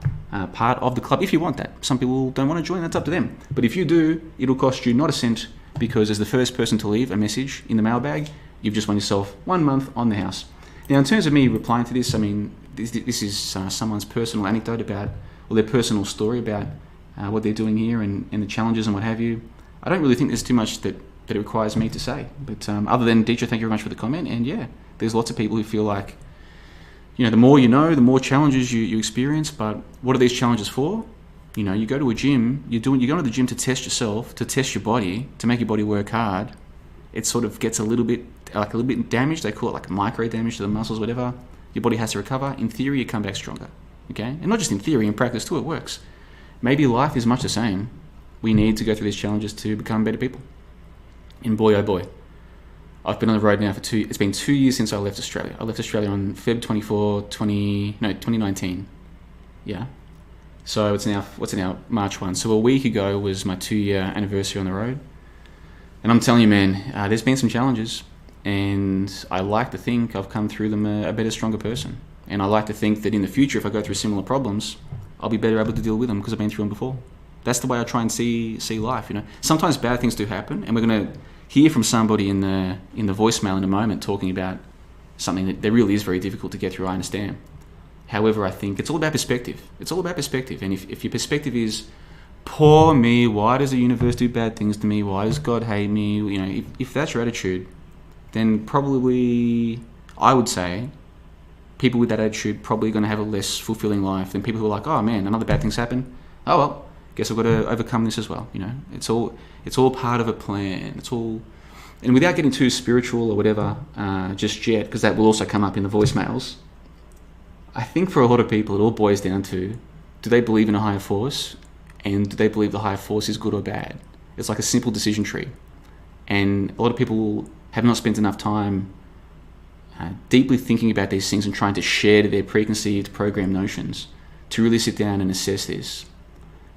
part of the club if you want that. Some people don't want to join, that's up to them. But if you do, it'll cost you not a cent, because as the first person to leave a message in the mailbag, you've just won yourself 1 month on the house. Now, in terms of me replying to this, I mean, this is someone's personal anecdote about, or their personal story about what they're doing here and the challenges and what have you. I don't really think there's too much that it requires me to say. But other than, Deetra, thank you very much for the comment. And yeah, there's lots of people who feel like, the more you know, the more challenges you experience. But what are these challenges for? You go to a gym, you're going to the gym to test yourself, to test your body, to make your body work hard. It sort of gets a little bit damaged. They call it like micro damage to the muscles, whatever. Your body has to recover. In theory, you come back stronger. Okay? And not just in theory, in practice too, it works. Maybe life is much the same. We need to go through these challenges to become better people. And boy, oh boy, I've been on the road now it's been 2 years since I left Australia. I left Australia on Feb 2019. Yeah. So what's it now? March 1. So a week ago was my 2-year anniversary on the road. And I'm telling you, man, there's been some challenges. And I like to think I've come through them a better, stronger person. And I like to think that in the future, if I go through similar problems, I'll be better able to deal with them because I've been through them before. That's the way I try and see life. Sometimes bad things do happen, and we're going to hear from somebody in the voicemail in a moment talking about something that really is very difficult to get through. I understand. However, I think it's all about perspective. It's all about perspective. And if your perspective is, poor me, why does the universe do bad things to me? Why does God hate me? If that's your attitude, then probably, I would say, people with that attitude probably going to have a less fulfilling life than people who are like, oh man, another bad thing's happened. Oh well, guess I've got to overcome this as well. It's all part of a plan. It's all, and without getting too spiritual or whatever just yet, because that will also come up in the voicemails. I think for a lot of people, it all boils down to, do they believe in a higher force, and do they believe the higher force is good or bad? It's like a simple decision tree, and a lot of people have not spent enough time deeply thinking about these things and trying to shed their preconceived program notions to really sit down and assess this.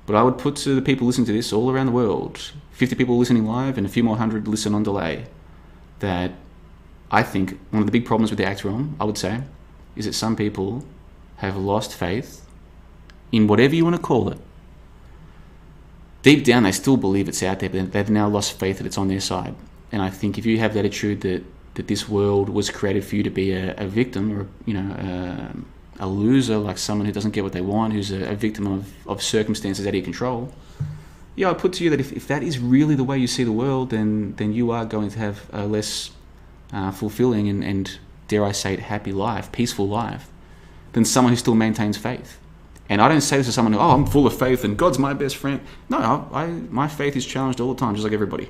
But I would put to the people listening to this all around the world, 50 people listening live and a few more hundred listen on delay, that I think one of the big problems with the act realm, I would say, is that some people have lost faith in whatever you want to call it. Deep down, they still believe it's out there, but they've now lost faith that it's on their side. And I think if you have the attitude that this world was created for you to be a victim, or a loser, like someone who doesn't get what they want, who's a victim of circumstances out of your control, yeah, I put to you that if that is really the way you see the world, then you are going to have a less fulfilling and dare I say it, happy life, peaceful life, than someone who still maintains faith. And I don't say this to someone who, I'm full of faith and God's my best friend. No, my faith is challenged all the time, just like everybody.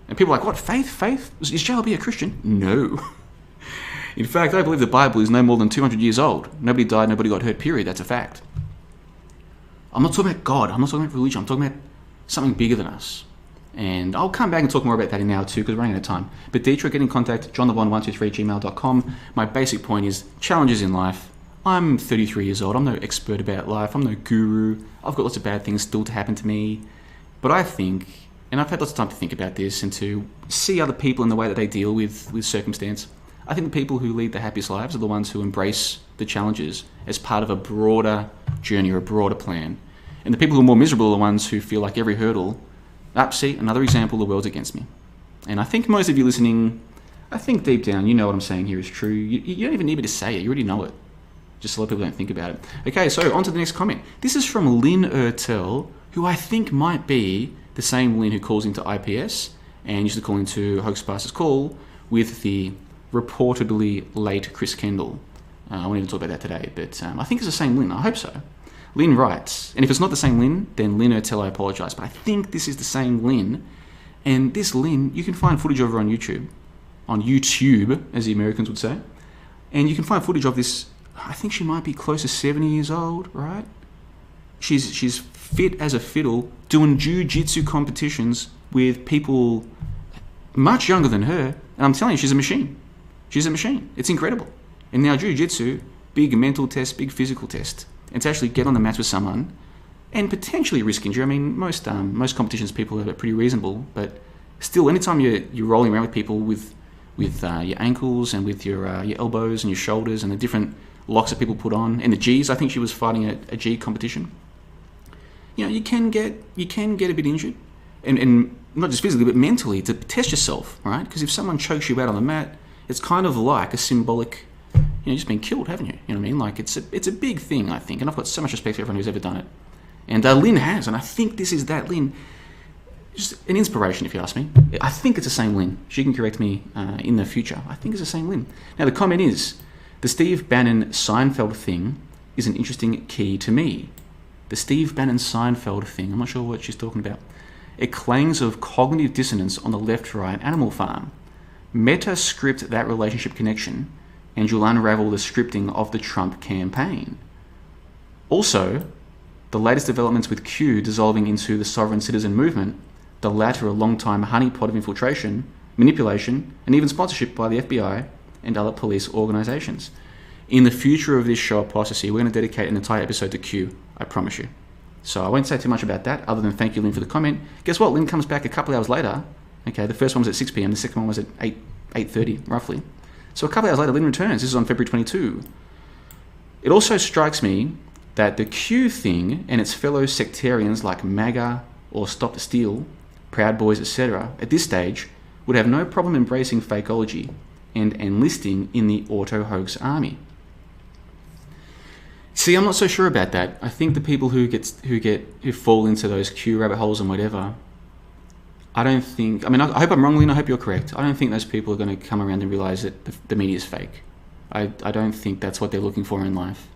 And people are like, what, faith? Faith? Is JLB a Christian? No. In fact, I believe the Bible is no more than 200 years old. Nobody died, nobody got hurt, period. That's a fact. I'm not talking about God. I'm not talking about religion. I'm talking about something bigger than us. And I'll come back and talk more about that in an hour or two because we're running out of time. But Deetra, get in contact, johnthebond123@gmail.com. My basic point is challenges in life. I'm 33 years old. I'm no expert about life. I'm no guru. I've got lots of bad things still to happen to me. But I think, and I've had lots of time to think about this and to see other people in the way that they deal with circumstance. I think the people who lead the happiest lives are the ones who embrace the challenges as part of a broader journey or a broader plan. And the people who are more miserable are the ones who feel like every hurdle, see, another example, the world's against me. And I think most of you listening, I think deep down, you know what I'm saying here is true. You don't even need me to say it. You already know it. Just a lot of people don't think about it. Okay, so on to the next comment. This is from Lynn Ertel, who I think might be the same Lynn who calls into IPS and used to call into Hoaxmasters Call with the reportedly late Chris Kendall. I won't even talk about that today, but I think it's the same Lynn. I hope so. Lynn writes, and if it's not the same Lynn, then Lynn Ertel, I apologise, but I think this is the same Lynn. And this Lynn, you can find footage of her on YouTube, as the Americans would say. And you can find footage of this, I think she might be close to 70 years old, right? She's fit as a fiddle, doing jiu-jitsu competitions with people much younger than her, and I'm telling you, she's a machine. She's a machine. It's incredible. And now jiu-jitsu, big mental test, big physical test. And to actually get on the mats with someone and potentially risk injury. I mean, most competitions people are pretty reasonable, but still, anytime you're rolling around with people with your ankles and with your elbows and your shoulders and the different locks that people put on and the G's, I think she was fighting a G competition. You know, you can get a bit injured, and not just physically but mentally, to test yourself, right? Because if someone chokes you out on the mat, it's kind of like a symbolic, you've just been killed, haven't you? You know what I mean? Like it's a big thing, I think, and I've got so much respect for everyone who's ever done it. And Lynn has, and I think this is that Lynn. Just an inspiration, if you ask me. I think it's the same Lynn. She can correct me in the future. I think it's the same Lynn. Now, the comment is, the Steve Bannon-Seinfeld thing is an interesting key to me. The Steve Bannon-Seinfeld thing, I'm not sure what she's talking about. It clangs of cognitive dissonance on the left-right Animal Farm. Meta script that relationship connection, and you'll unravel the scripting of the Trump campaign. Also, the latest developments with Q dissolving into the sovereign citizen movement, the latter a long-time honeypot of infiltration, manipulation, and even sponsorship by the FBI and other police organisations. In the future of this show, ApostaSee, we're going to dedicate an entire episode to Q, I promise you. So I won't say too much about that, other than thank you, Lynn, for the comment. Guess what? Lynn comes back a couple of hours later. Okay, the first one was at 6 p.m, the second one was at 8:30, roughly. So a couple of hours later, Lynn returns. This is on February 22. It also strikes me that the Q thing and its fellow sectarians like MAGA or Stop the Steal, Proud Boys, etc., at this stage would have no problem embracing fakeology and enlisting in the auto-hoax army. See, I'm not so sure about that. I think the people who fall into those Q rabbit holes and whatever, I hope I'm wrong, Lynn, I hope you're correct. I don't think those people are going to come around and realise that the media is fake. I don't think that's what they're looking for in life.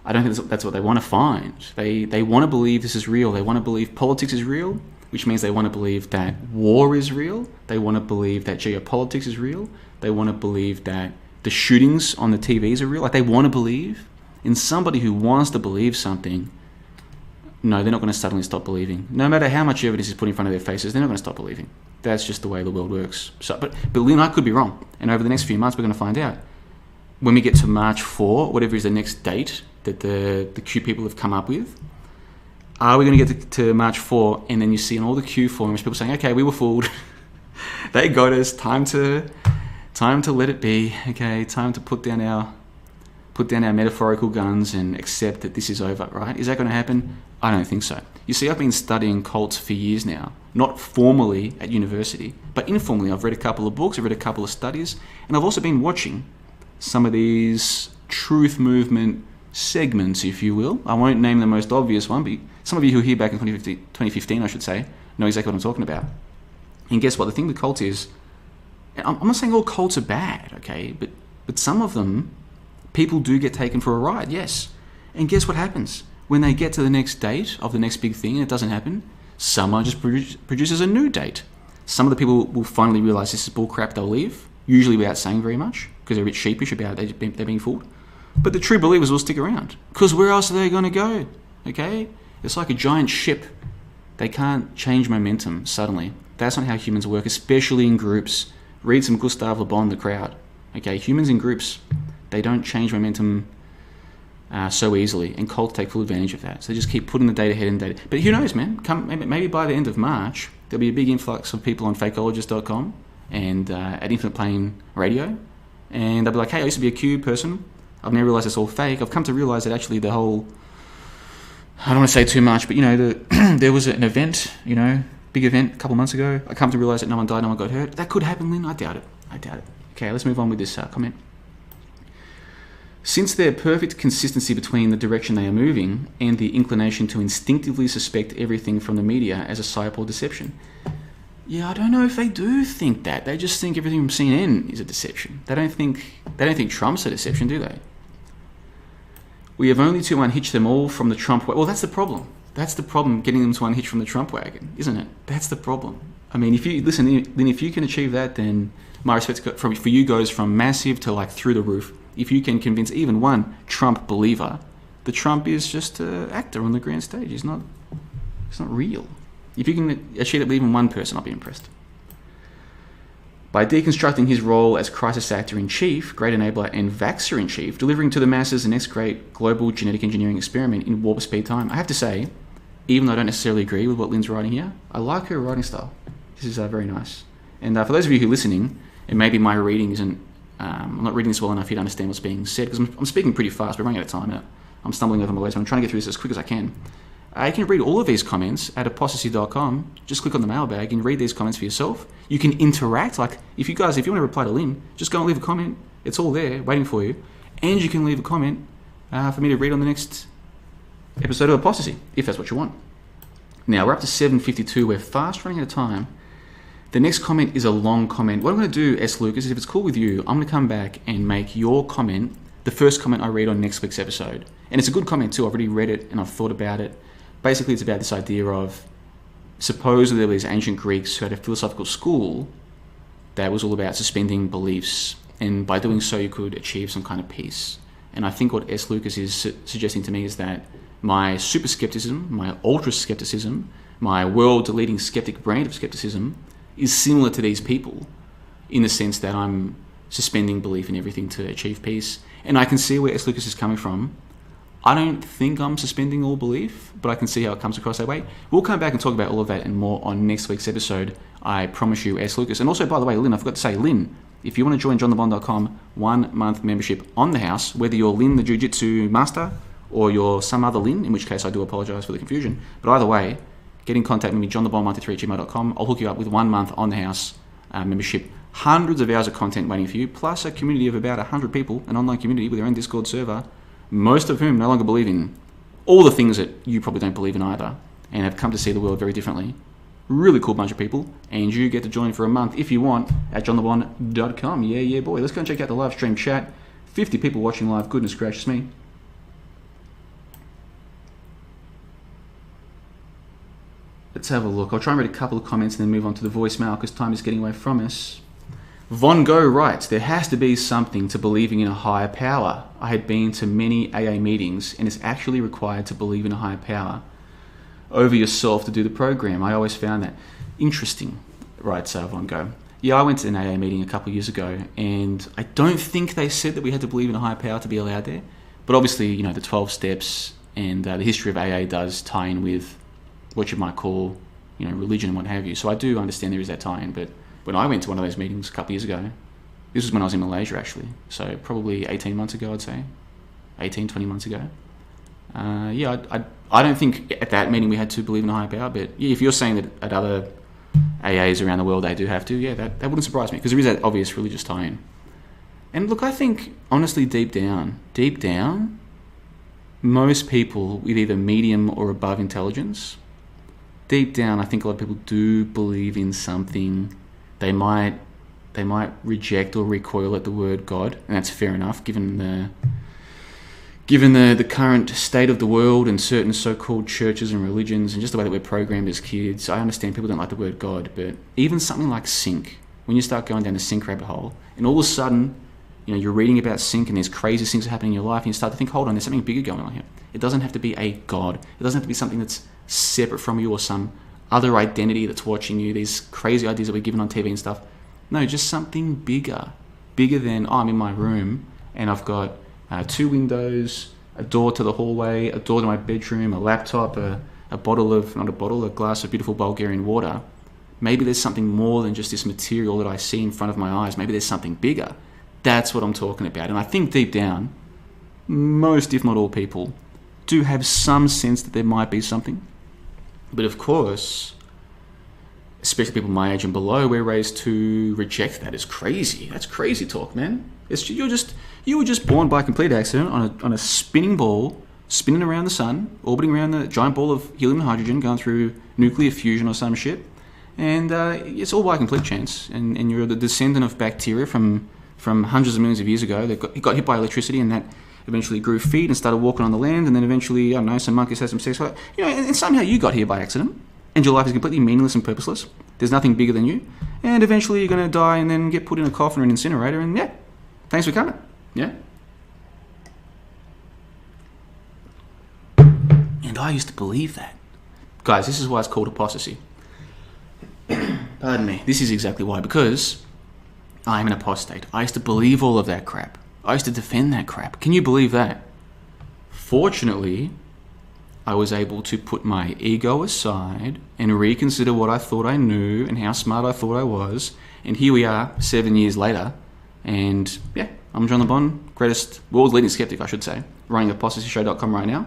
I don't think that's what they want to find. They want to believe this is real. They want to believe politics is real, which means they want to believe that war is real. They want to believe that geopolitics is real. They want to believe that the shootings on the TVs are real. Like, they want to believe. And somebody who wants to believe something, no, they're not going to suddenly stop believing. No matter how much evidence is put in front of their faces, they're not going to stop believing. That's just the way the world works. So, but Lynn, I could be wrong. And over the next few months, we're going to find out. When we get to March 4, whatever is the next date that the Q people have come up with, are we going to get to March 4 and then you see in all the Q forums people saying, okay, we were fooled. They got us. Time to let it be. Okay, time to put down our metaphorical guns and accept that this is over, right? Is that going to happen? I don't think so. You see, I've been studying cults for years now, not formally at university, but informally. I've read a couple of books, I've read a couple of studies, and I've also been watching some of these truth movement segments, if you will. I won't name the most obvious one, but some of you who are here back in 2015, I should say, know exactly what I'm talking about. And guess what? The thing with cults is, I'm not saying all cults are bad, okay, but some of them, people do get taken for a ride, yes. And guess what happens? When they get to the next date of the next big thing and it doesn't happen, someone just produces a new date. Some of the people will finally realise this is bullcrap, they'll leave, usually without saying very much, because they're a bit sheepish about they're being fooled. But the true believers will stick around, because where else are they going to go? Okay? It's like a giant ship. They can't change momentum suddenly. That's not how humans work, especially in groups. Read some Gustave Le Bon, The Crowd. Okay? Humans in groups, they don't change momentum so easily, and cults take full advantage of that. So they just keep putting the data ahead and data. But who knows, man? Maybe by the end of March, there'll be a big influx of people on fakeologist.com and at Infinite Plane Radio, and they'll be like, hey, I used to be a Q person. I've now realised it's all fake. I've come to realise that actually the whole, I don't want to say too much, but there was an event, big event a couple months ago. I come to realise that no one died, no one got hurt. That could happen, Lynn. I doubt it. Okay, let's move on with this comment. Since their perfect consistency between the direction they are moving and the inclination to instinctively suspect everything from the media as a psyop or deception. Yeah, I don't know if they do think that. They just think everything from CNN is a deception. They don't think Trump's a deception, do they? We have only to unhitch them all from the Trump wagon. Well, that's the problem. That's the problem, getting them to unhitch from the Trump wagon, isn't it? That's the problem. I mean, if you can achieve that, then my respect for you goes from massive to like through the roof. If you can convince even one Trump believer the Trump is just an actor on the grand stage. He's not real. If you can achieve that with even one person, I'll be impressed. By deconstructing his role as crisis actor-in-chief, great enabler and vaxxer-in-chief, delivering to the masses the next great global genetic engineering experiment in warp speed time. I have to say, even though I don't necessarily agree with what Lynn's writing here, I like her writing style. This is very nice. And for those of you who are listening, and maybe my reading isn't, I'm not reading this well enough here to understand what's being said, because I'm speaking pretty fast, we're running out of time, and I'm stumbling over my words, so I'm trying to get through this as quick as I can. You can read all of these comments at ApostaSee.com. Just click on the mailbag and read these comments for yourself. You can interact. Like, if you want to reply to Lynn, just go and leave a comment. It's all there, waiting for you. And you can leave a comment for me to read on the next episode of ApostaSee, if that's what you want. Now, we're up to 7:52. We're fast running out of time. The next comment is a long comment. What I'm going to do, S. Lucas, is if it's cool with you, I'm going to come back and make your comment the first comment I read on next week's episode. And it's a good comment too. I've already read it and I've thought about it. Basically, it's about this idea of, supposedly there were these ancient Greeks who had a philosophical school that was all about suspending beliefs, and by doing so you could achieve some kind of peace. And I think what S. Lucas is suggesting to me is that my super skepticism, my ultra skepticism, my world-deleting skeptic brand of skepticism is similar to these people in the sense that I'm suspending belief in everything to achieve peace. And I can see where S. Lucas is coming from. I don't think I'm suspending all belief, but I can see how it comes across that way. We'll come back and talk about all of that and more on next week's episode. I promise you, S. Lucas. And also, by the way, Lynn, I forgot to say, Lynn, if you want to join JohnTheBond.com, 1 month membership on the house, whether you're Lynn, the Jiu-Jitsu master, or you're some other Lynn, in which case I do apologize for the confusion. But either way, get in contact with me, JohnTheBond123@gmail.com. I'll hook you up with 1 month on the house membership. Hundreds of hours of content waiting for you, plus a community of about 100 people, an online community with their own Discord server, most of whom no longer believe in all the things that you probably don't believe in either, and have come to see the world very differently. Really cool bunch of people, and you get to join for a month if you want at johnthebond.com. Yeah, boy. Let's go and check out the live stream chat. 50 people watching live. Goodness gracious me. Let's have a look. I'll try and read a couple of comments and then move on to the voicemail because time is getting away from us. Von Go writes, there has to be something to believing in a higher power. I had been to many AA meetings and it's actually required to believe in a higher power over yourself to do the program. I always found that interesting, writes Von Go. Yeah, I went to an AA meeting a couple of years ago and I don't think they said that we had to believe in a higher power to be allowed there. But obviously, you know, the 12 steps and the history of AA does tie in with what you might call, you know, religion and what have you. So I do understand there is that tie-in, but when I went to one of those meetings a couple of years ago, this was when I was in Malaysia actually, so probably 18 months ago I'd say, 18, 20 months ago. I don't think at that meeting we had to believe in a higher power, but yeah, if you're saying that at other AAs around the world they do have to, yeah, that wouldn't surprise me, because there is that obvious religious tie-in. And look, I think, honestly, deep down, most people with either medium or above intelligence, deep down, I think a lot of people do believe in something. They might reject or recoil at the word God, and that's fair enough, given the current state of the world and certain so-called churches and religions and just the way that we're programmed as kids. I understand people don't like the word God, but even something like sync, when you start going down the sync rabbit hole, and all of a sudden, you know, you're reading about sync and there's crazy things that happen in your life, and you start to think, hold on, there's something bigger going on here. It doesn't have to be a God. It doesn't have to be something that's separate from you or some other identity that's watching you, these crazy ideas that we're given on TV and stuff. No, just something bigger than, oh, I'm in my room and I've got 2 windows, a door to the hallway, a door to my bedroom, a laptop, a glass of beautiful Bulgarian water. Maybe there's something more than just this material that I see in front of my eyes. Maybe there's something bigger. That's what I'm talking about. And I think deep down, most, if not all people, do have some sense that there might be something. But of course, especially people my age and below, we're raised to reject that as crazy. That's crazy talk, man. You were just born by a complete accident on a spinning ball, spinning around the sun, orbiting around the giant ball of helium and hydrogen, going through nuclear fusion or some shit. And it's all by complete chance. And you're the descendant of bacteria from hundreds of millions of years ago. They got hit by electricity, and that eventually grew feet and started walking on the land, and then eventually, I don't know, some monkeys had some sex. You know, and somehow you got here by accident, and your life is completely meaningless and purposeless. There's nothing bigger than you, and eventually you're going to die and then get put in a coffin or an incinerator, and yeah, thanks for coming. Yeah. I used to believe that. Guys, this is why it's called apostasy. Pardon me. This is exactly why. Because I'm an apostate. I used to believe all of that crap. I used to defend that crap. Can you believe that? Fortunately, I was able to put my ego aside and reconsider what I thought I knew and how smart I thought I was. And here we are, 7 years later. And yeah, I'm John LeBon, world's leading skeptic, I should say, running ApostaSeeShow.com right now.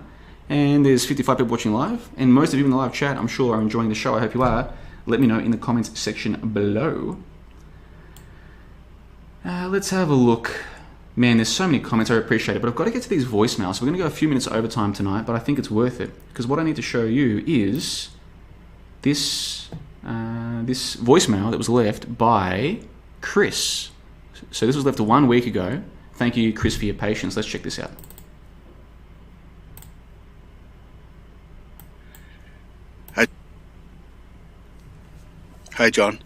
And there's 55 people watching live. And most of you in the live chat, I'm sure, are enjoying the show. I hope you are. Let me know in the comments section below. Let's have a look. Man, there's so many comments, I appreciate it, but I've got to get to these voicemails. So we're going to go a few minutes overtime tonight, but I think it's worth it. Because what I need to show you is this voicemail that was left by Chris. So this was left 1 week ago. Thank you, Chris, for your patience. Let's check this out. Hi, John.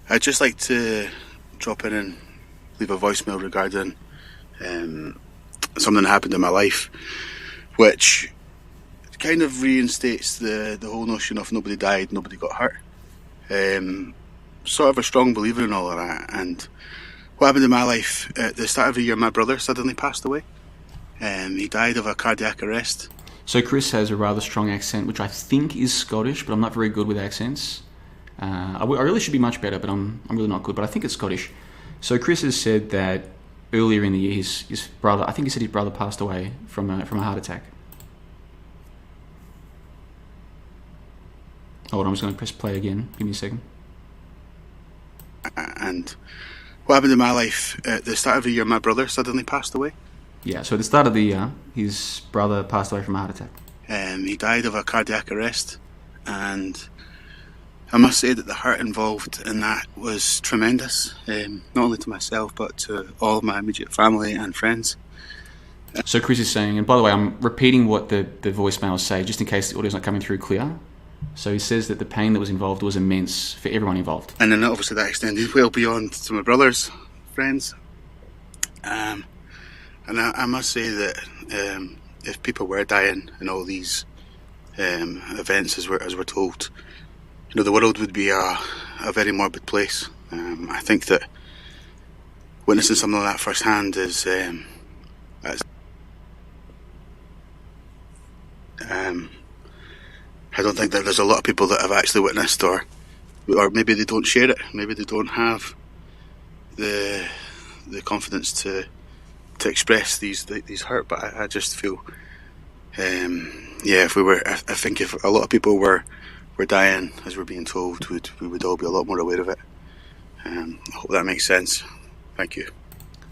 I'd just like to drop in and leave a voicemail regarding something that happened in my life, which kind of reinstates the whole notion of nobody died, nobody got hurt. Sort of a strong believer in all of that. And what happened in my life, at the start of the year, my brother suddenly passed away. He died of a cardiac arrest. So Chris has a rather strong accent, which I think is Scottish, but I'm not very good with accents. I really should be much better, but I'm really not good, but I think it's Scottish. So Chris has said that earlier in the year, his brother, I think he said his brother passed away from a heart attack. Hold on, I'm just going to press play again. Give me a second. And what happened in my life, at the start of the year, my brother suddenly passed away. Yeah, so at the start of the year, his brother passed away from a heart attack. He died of a cardiac arrest, and I must say that the hurt involved in that was tremendous, not only to myself, but to all of my immediate family and friends. So Chris is saying, and by the way, I'm repeating what the voicemails say, just in case the audio's not coming through clear. So he says that the pain that was involved was immense for everyone involved. And then obviously that extended well beyond to my brother's friends. And I must say that if people were dying in all these events, as we're told, you know, the world would be a very morbid place. I think that witnessing something like that firsthand is I don't think that there's a lot of people that have actually witnessed, or maybe they don't share it. Maybe they don't have the confidence to express these hurt. But I just feel, yeah, I think if a lot of people were dying as we're being told, we would all be a lot more aware of it. I hope that makes sense. Thank you.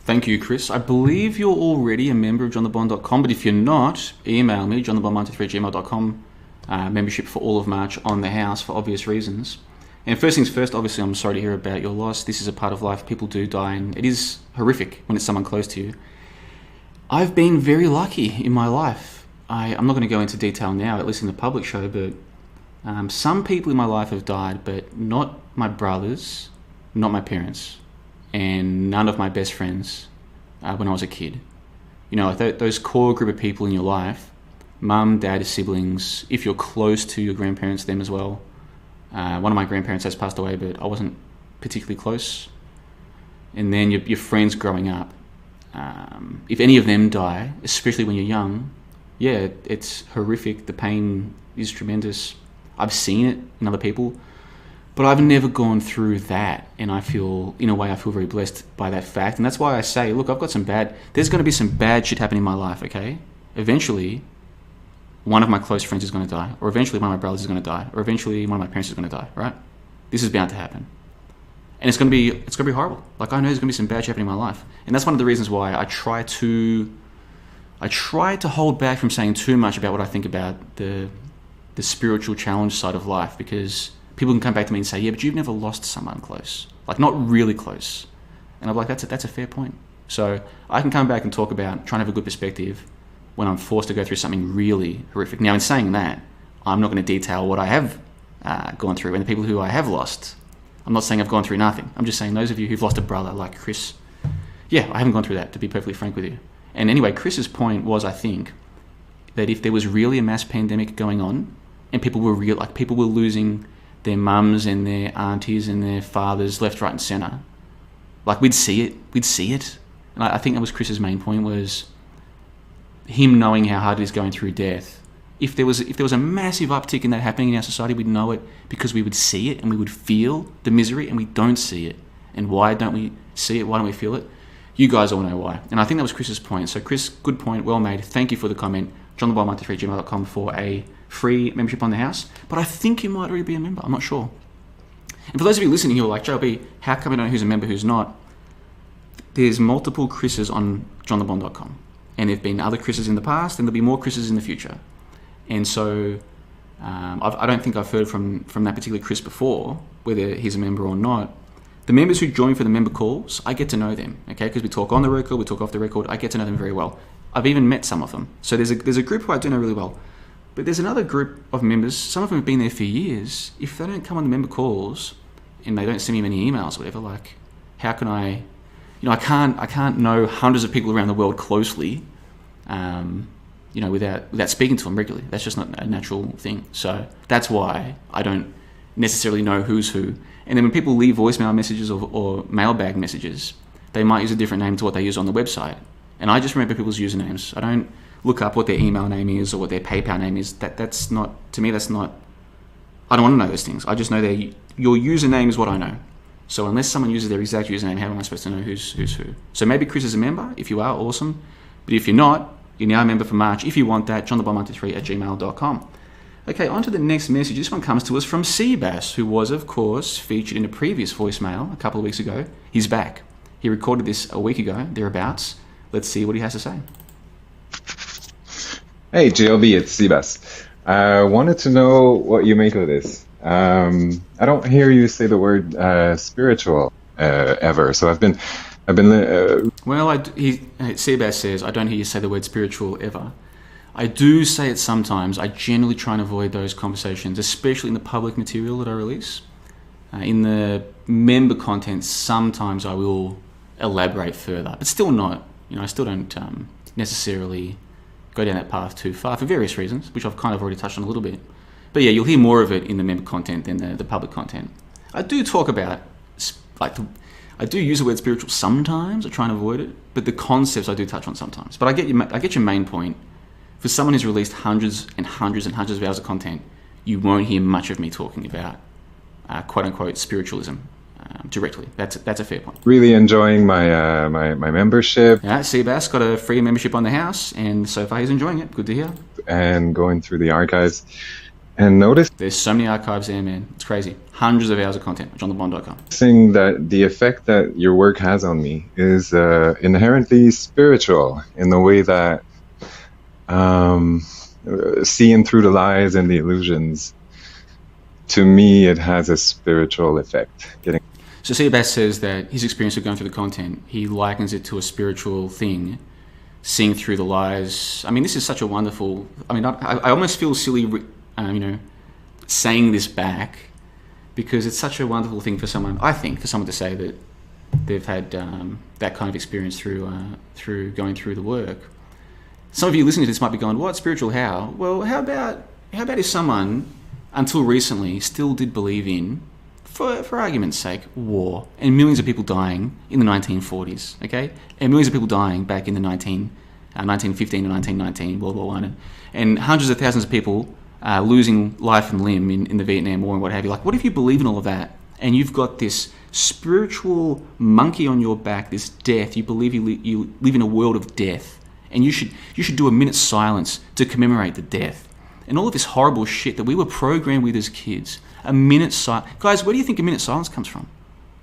Thank you, Chris. I believe you're already a member of johnthebond.com, but if you're not, email me, johnthebond123@gmail.com. Membership for all of March on the house for obvious reasons. And first things first, obviously, I'm sorry to hear about your loss. This is a part of life. People do die, and it is horrific when it's someone close to you. I've been very lucky in my life. I'm not going to go into detail now, at least in the public show, but some people in my life have died, but not my brothers, not my parents, and none of my best friends when I was a kid. You know, those core group of people in your life, mum, dad, siblings, if you're close to your grandparents, them as well. One of my grandparents has passed away, but I wasn't particularly close. And then your friends growing up. If any of them die, especially when you're young, yeah, it's horrific. The pain is tremendous. I've seen it in other people, but I've never gone through that. And I feel, in a way, I feel very blessed by that fact. And that's why I say, look, there's going to be some bad shit happening in my life, okay? Eventually, one of my close friends is going to die, or eventually one of my brothers is going to die, or eventually one of my parents is going to die, right? This is bound to happen. And it's going to be horrible. Like, I know there's going to be some bad shit happening in my life. And that's one of the reasons why I try to hold back from saying too much about what I think about the spiritual challenge side of life, because people can come back to me and say, yeah, but you've never lost someone close. Like, not really close. And I'm like, that's a fair point. So I can come back and talk about trying to have a good perspective when I'm forced to go through something really horrific. Now, in saying that, I'm not going to detail what I have gone through and the people who I have lost. I'm not saying I've gone through nothing. I'm just saying those of you who've lost a brother like Chris, yeah, I haven't gone through that, to be perfectly frank with you. And anyway, Chris's point was, I think, that if there was really a mass pandemic going on and people were losing their mums and their aunties and their fathers left, right and centre, like we'd see it. And I think that was Chris's main point, was him knowing how hard it is going through death. If there was a massive uptick in that happening in our society, we'd know it because we would see it and we would feel the misery, and we don't see it. And why don't we see it? Why don't we feel it? You guys all know why. And I think that was Chris's point. So Chris, good point, well made. Thank you for the comment. johntheboy123@gmail.com for a free membership on the house. But I think you might already be a member. I'm not sure. And for those of you listening who are like, JLB, how come I don't know who's a member, who's not? There's multiple Chris's on johnthebond.com. And there have been other Chris's in the past, and there'll be more Chris's in the future. And so I don't think I've heard from that particular Chris before, whether he's a member or not. The members who join for the member calls, I get to know them, okay? Because we talk on the record, we talk off the record. I get to know them very well. I've even met some of them. So there's a group who I do know really well. But there's another group of members, some of them have been there for years. If they don't come on the member calls and they don't send me many emails or whatever, like, how can I... I can't know hundreds of people around the world closely, without speaking to them regularly. That's just not a natural thing. So that's why I don't necessarily know who's who. And then when people leave voicemail messages or mailbag messages, they might use a different name to what they use on the website. And I just remember people's usernames. I don't look up what their email name is or what their PayPal name is. That's not, to me, that's not, I don't want to know those things. I just know your username is what I know. So unless someone uses their exact username, how am I supposed to know who's who? So maybe Chris is a member. If you are, awesome. But if you're not, you're now a member for March. If you want that, johntheboy123@gmail.com. Okay, on to the next message. This one comes to us from Seabass, who was, of course, featured in a previous voicemail a couple of weeks ago. He's back. He recorded this a week ago, thereabouts. Let's see what he has to say. Hey, JLB, it's Seabass. I wanted to know what you make of this. I don't hear you say the word spiritual ever, so I've been. Well, Seabass says, I don't hear you say the word spiritual ever. I do say it sometimes. I generally try and avoid those conversations, especially in the public material that I release. In the member content, sometimes I will elaborate further, but still not. I still don't necessarily go down that path too far for various reasons, which I've kind of already touched on a little bit. But yeah, you'll hear more of it in the member content than the public content. I do talk about, I do use the word spiritual sometimes. I try and avoid it, but the concepts I do touch on sometimes. But I get your main point. For someone who's released hundreds and hundreds and hundreds of hours of content, you won't hear much of me talking about quote unquote spiritualism directly. That's a fair point. Really enjoying my my membership. Yeah, Seabass got a free membership on the house, and so far he's enjoying it. Good to hear. And going through the archives. And notice there's so many archives there, man. It's crazy. Hundreds of hours of content. johnthebond.com. Saying that the effect that your work has on me is inherently spiritual in the way that seeing through the lies and the illusions, to me, it has a spiritual effect. So Seabass says that his experience of going through the content, he likens it to a spiritual thing, seeing through the lies. I mean, this is such a wonderful. I mean, I almost feel silly. Saying this back, because it's such a wonderful thing for someone, I think, for someone to say that they've had that kind of experience through going through the work. Some of you listening to this might be going, what, spiritual how? Well, how about if someone, until recently, still did believe in, for argument's sake, war, and millions of people dying in the 1940s, okay? And millions of people dying back in the 1915 to 1919, World War I, and hundreds of thousands of people losing life and limb in the Vietnam War and what have you. Like, what if you believe in all of that and you've got this spiritual monkey on your back, this death, you believe you live in a world of death, and you should do a minute's silence to commemorate the death. And all of this horrible shit that we were programmed with as kids, a minute's silence. Guys, where do you think a minute's silence comes from?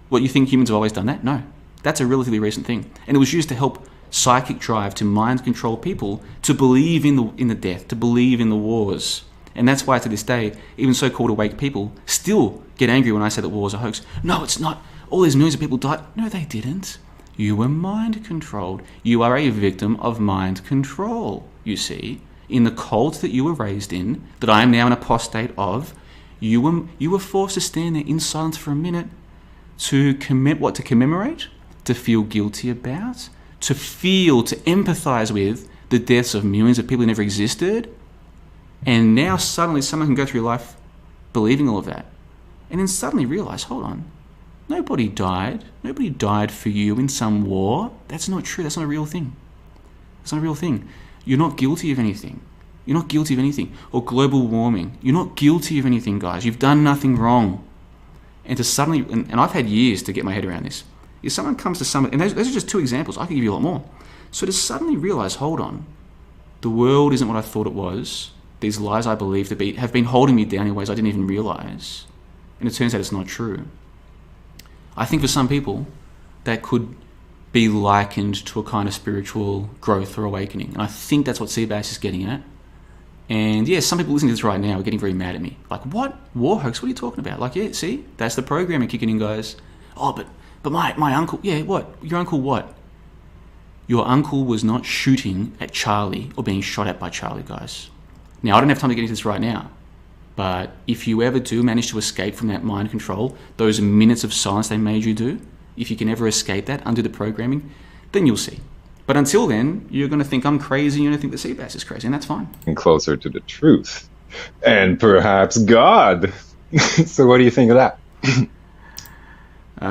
What, you think humans have always done that? No. That's a relatively recent thing. And it was used to help psychic drive to mind control people to believe in the death, to believe in the wars. And that's why to this day, even so-called awake people still get angry when I say that war is a hoax. No, it's not. All these millions of people died. No, they didn't. You were mind controlled. You are a victim of mind control, you see. In the cult that you were raised in, that I am now an apostate of, you were forced to stand there in silence for a minute to commemorate, to feel guilty about, to empathise with the deaths of millions of people who never existed. And now suddenly someone can go through life believing all of that. And then suddenly realize, hold on, nobody died. Nobody died for you in some war. That's not true. That's not a real thing. It's not a real thing. You're not guilty of anything. You're not guilty of anything. Or global warming. You're not guilty of anything, guys. You've done nothing wrong. And to suddenly, and I've had years to get my head around this. If someone comes to someone, and those are just two examples, I could give you a lot more. So to suddenly realize, hold on, the world isn't what I thought it was. These lies I believe to be have been holding me down in ways I didn't even realize. And it turns out it's not true. I think for some people, that could be likened to a kind of spiritual growth or awakening. And I think that's what Seabass is getting at. And yeah, some people listening to this right now are getting very mad at me. Like, what? War hoax? What are you talking about? Like, yeah, see? That's the programming kicking in, guys. Oh, but my uncle... Yeah, what? Your uncle what? Your uncle was not shooting at Charlie or being shot at by Charlie, guys. Now, I don't have time to get into this right now. But if you ever do manage to escape from that mind control, those minutes of silence they made you do, if you can ever escape that, undo the programming, then you'll see. But until then, you're going to think I'm crazy, you're going to think the Seabass is crazy, and that's fine. And closer to the truth. And perhaps God. So what do you think of that?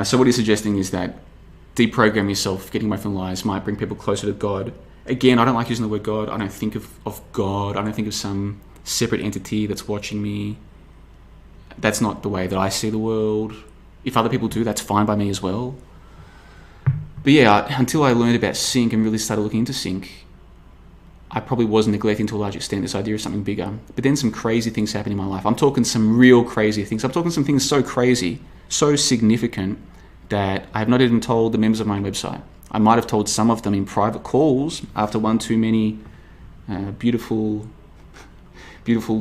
So what he's suggesting is that deprogramming yourself, getting away from lies, might bring people closer to God. Again, I don't like using the word God. I don't think of God. I don't think of some separate entity that's watching me. That's not the way that I see the world. If other people do, that's fine by me as well. But yeah, until I learned about sync and really started looking into sync, I probably was neglecting to a large extent this idea of something bigger. But then some crazy things happened in my life. I'm talking some real crazy things. I'm talking some things so crazy, so significant, that I have not even told the members of my website. I might have told some of them in private calls after one too many beautiful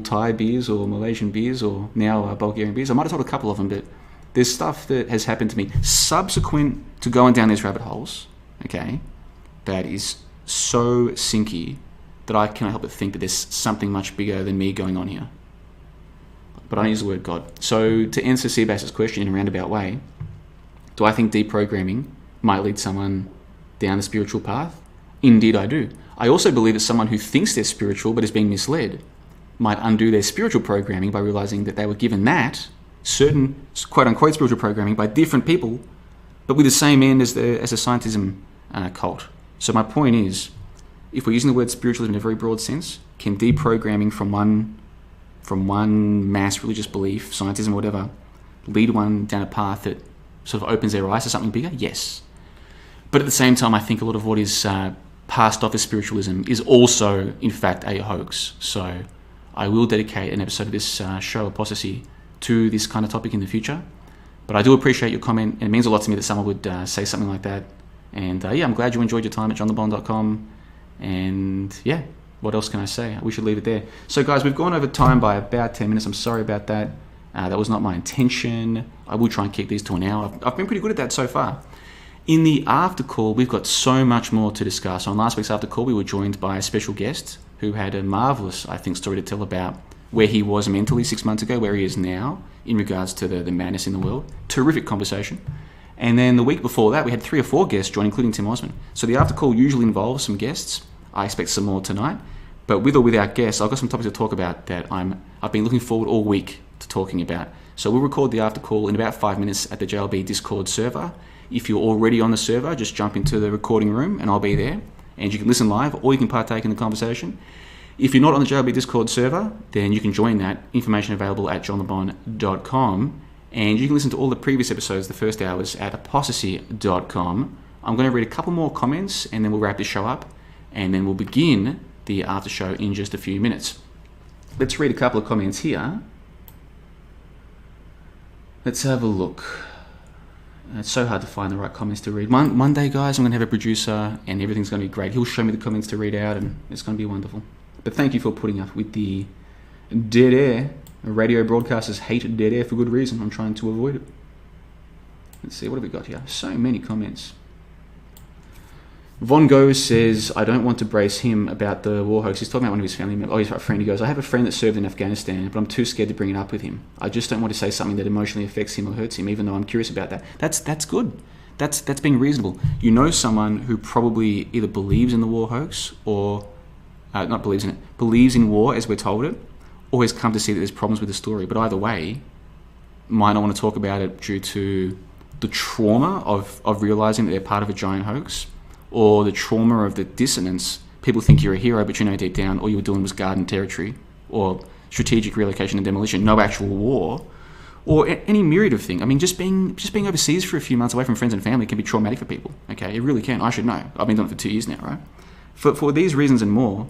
Thai beers or Malaysian beers or now Bulgarian beers. I might have told a couple of them, but there's stuff that has happened to me subsequent to going down these rabbit holes, okay, that is so sinky that I cannot help but think that there's something much bigger than me going on here. But I don't use the word God. So to answer Seabass's question in a roundabout way, do I think deprogramming might lead someone down the spiritual path? Indeed I do. I also believe that someone who thinks they're spiritual but is being misled might undo their spiritual programming by realizing that they were given that certain quote-unquote spiritual programming by different people, but with the same end as a scientism cult. So my point is, if we're using the word spiritualism in a very broad sense, can deprogramming from one mass religious belief, scientism or whatever, lead one down a path that sort of opens their eyes to something bigger? Yes. But at the same time, I think a lot of what is passed off as spiritualism is also, in fact, a hoax. So I will dedicate an episode of this show, ApostaSee, to this kind of topic in the future. But I do appreciate your comment, and it means a lot to me that someone would say something like that. And yeah, I'm glad you enjoyed your time at johnthebond.com. And yeah, what else can I say? We should leave it there. So guys, we've gone over time by about 10 minutes. I'm sorry about that. That was not my intention. I will try and keep these to an hour. I've been pretty good at that so far. In the after call, we've got so much more to discuss. On last week's after call, we were joined by a special guest who had a marvelous, I think, story to tell about where he was mentally 6 months ago, where he is now in regards to the madness in the world. Terrific conversation. And then the week before that, we had 3 or 4 guests join, including Tim Osmond. So the after call usually involves some guests. I expect some more tonight. But with or without guests, I've got some topics to talk about that I've been looking forward all week to talking about. So we'll record the after call in about 5 minutes at the JLB Discord server. If you're already on the server, just jump into the recording room and I'll be there. And you can listen live or you can partake in the conversation. If you're not on the JLB Discord server, then you can join that. Information available at johnthebond.com. And you can listen to all the previous episodes, the first hours, at ApostaSee.com. I'm going to read a couple more comments and then we'll wrap this show up. And then we'll begin the after show in just a few minutes. Let's read a couple of comments here. Let's have a look. It's so hard to find the right comments to read. One day, guys, I'm going to have a producer and everything's going to be great. He'll show me the comments to read out and it's going to be wonderful. But thank you for putting up with the dead air. Radio broadcasters hate dead air for good reason. I'm trying to avoid it. Let's see, what have we got here? So many comments. Von Go says, I don't want to brace him about the war hoax. He's talking about one of his family members. Oh, he's a friend. He goes, I have a friend that served in Afghanistan, but I'm too scared to bring it up with him. I just don't want to say something that emotionally affects him or hurts him, even though I'm curious about that. That's good. That's being reasonable. You know someone who probably either believes in the war hoax or believes in war as we're told it, or has come to see that there's problems with the story. But either way, might not want to talk about it due to the trauma of realising that they're part of a giant hoax, or the trauma of the dissonance. People think you're a hero, but you know deep down all you were doing was guarding territory, or strategic relocation and demolition, no actual war, or any myriad of things. I mean, just being overseas for a few months away from friends and family can be traumatic for people. Okay, it really can. I should know. I've been doing it for 2 years now, right? For these reasons and more,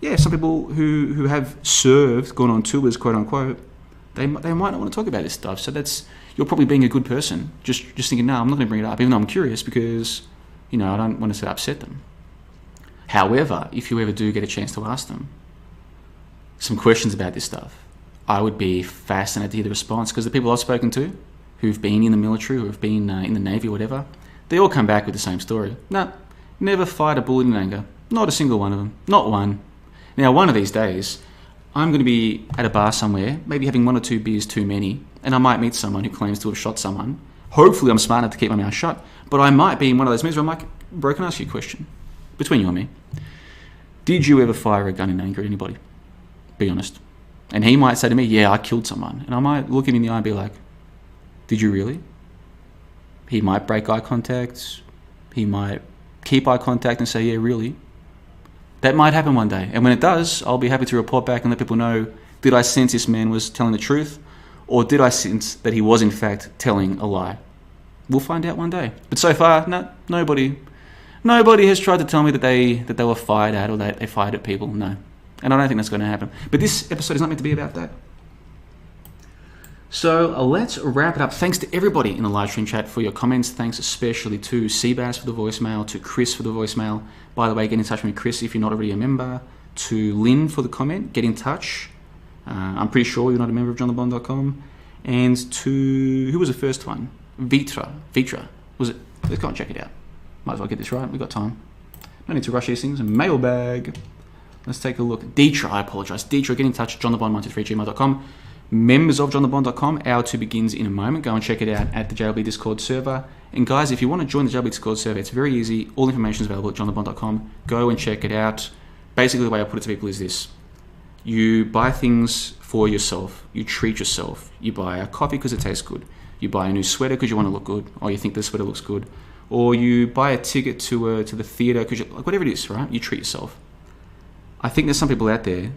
yeah, some people who have served, gone on tours, quote unquote, they might not want to talk about this stuff. So you're probably being a good person, just thinking, no, I'm not going to bring it up, even though I'm curious, because I don't want to upset them. However, if you ever do get a chance to ask them some questions about this stuff, I would be fascinated to hear the response, because the people I've spoken to who've been in the military, who have been in the Navy or whatever, they all come back with the same story. No, never fired a bullet in anger. Not a single one of them. Not one. Now, one of these days, I'm going to be at a bar somewhere, maybe having 1 or 2 beers too many, and I might meet someone who claims to have shot someone. Hopefully I'm smart enough to keep my mouth shut, but I might be in one of those meetings where I'm like, bro, can I ask you a question? Between you and me. Did you ever fire a gun in anger at anybody? Be honest. And he might say to me, yeah, I killed someone. And I might look him in the eye and be like, did you really? He might break eye contact. He might keep eye contact and say, yeah, really? That might happen one day. And when it does, I'll be happy to report back and let people know, did I sense this man was telling the truth? Or did I sense that he was in fact telling a lie? We'll find out one day. But so far, no, nobody has tried to tell me that they were fired at, or that they fired at people. No. And I don't think that's going to happen. But this episode is not meant to be about that. So let's wrap it up. Thanks to everybody in the live stream chat for your comments. Thanks especially to Seabass for the voicemail, to Chris for the voicemail. By the way, get in touch with me, Chris, if you're not already a member. To Lynn for the comment, get in touch. I'm pretty sure you're not a member of johnthebond.com. And to, who was the first one? Vitra. Was it? Let's go and check it out. Might as well get this right. We've got time. No need to rush these things. Mailbag. Let's take a look. Deetra, I apologise. Deetra, get in touch. johnthebond123@gmail.com. Members of johnthebond.com. Hour 2 begins in a moment. Go and check it out at the JLB Discord server. And guys, if you want to join the JLB Discord server, it's very easy. All information is available at johnthebond.com. Go and check it out. Basically, the way I put it to people is this. You buy things for yourself. You treat yourself. You buy a coffee because it tastes good. You buy a new sweater because you want to look good, or you think the sweater looks good. Or you buy a ticket to the theatre because like whatever it is, right? You treat yourself. I think there's some people out there,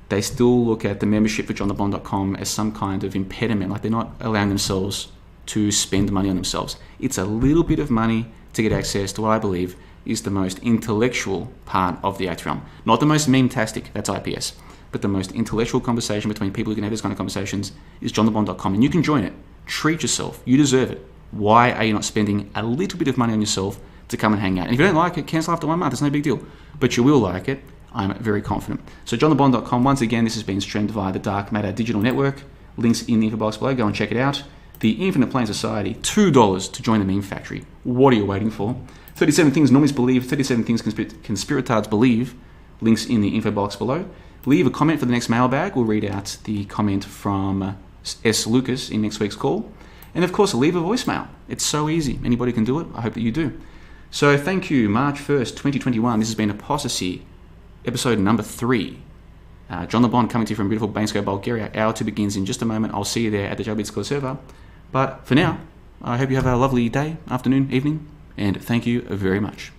they still look at the membership for johnthebond.com as some kind of impediment, like they're not allowing themselves to spend money on themselves. It's a little bit of money to get access to what I believe is the most intellectual part of the act realm. Not the most meme-tastic, that's IPS, but the most intellectual conversation between people who can have these kind of conversations is johnthebond.com, and you can join it. Treat yourself. You deserve it. Why are you not spending a little bit of money on yourself to come and hang out? And if you don't like it, cancel after 1 month. It's no big deal. But you will like it. I'm very confident. So johnthebond.com, once again, this has been streamed via the Dark Matter Digital Network. Links in the info box below. Go and check it out. The Infinite Plane Society, $2 to join the meme factory. What are you waiting for? 37 things normies believe, 37 things conspiratards believe. Links in the info box below. Leave a comment for the next mailbag. We'll read out the comment from S. Lucas in next week's call. And of course, leave a voicemail. It's so easy. Anybody can do it. I hope that you do. So thank you. March 1st, 2021. This has been ApostaSee, episode number 3. John the Bond coming to you from beautiful Bansko, Bulgaria. Hour 2 begins in just a moment. I'll see you there at the JLB Discord server. But for now, I hope you have a lovely day, afternoon, evening, and thank you very much.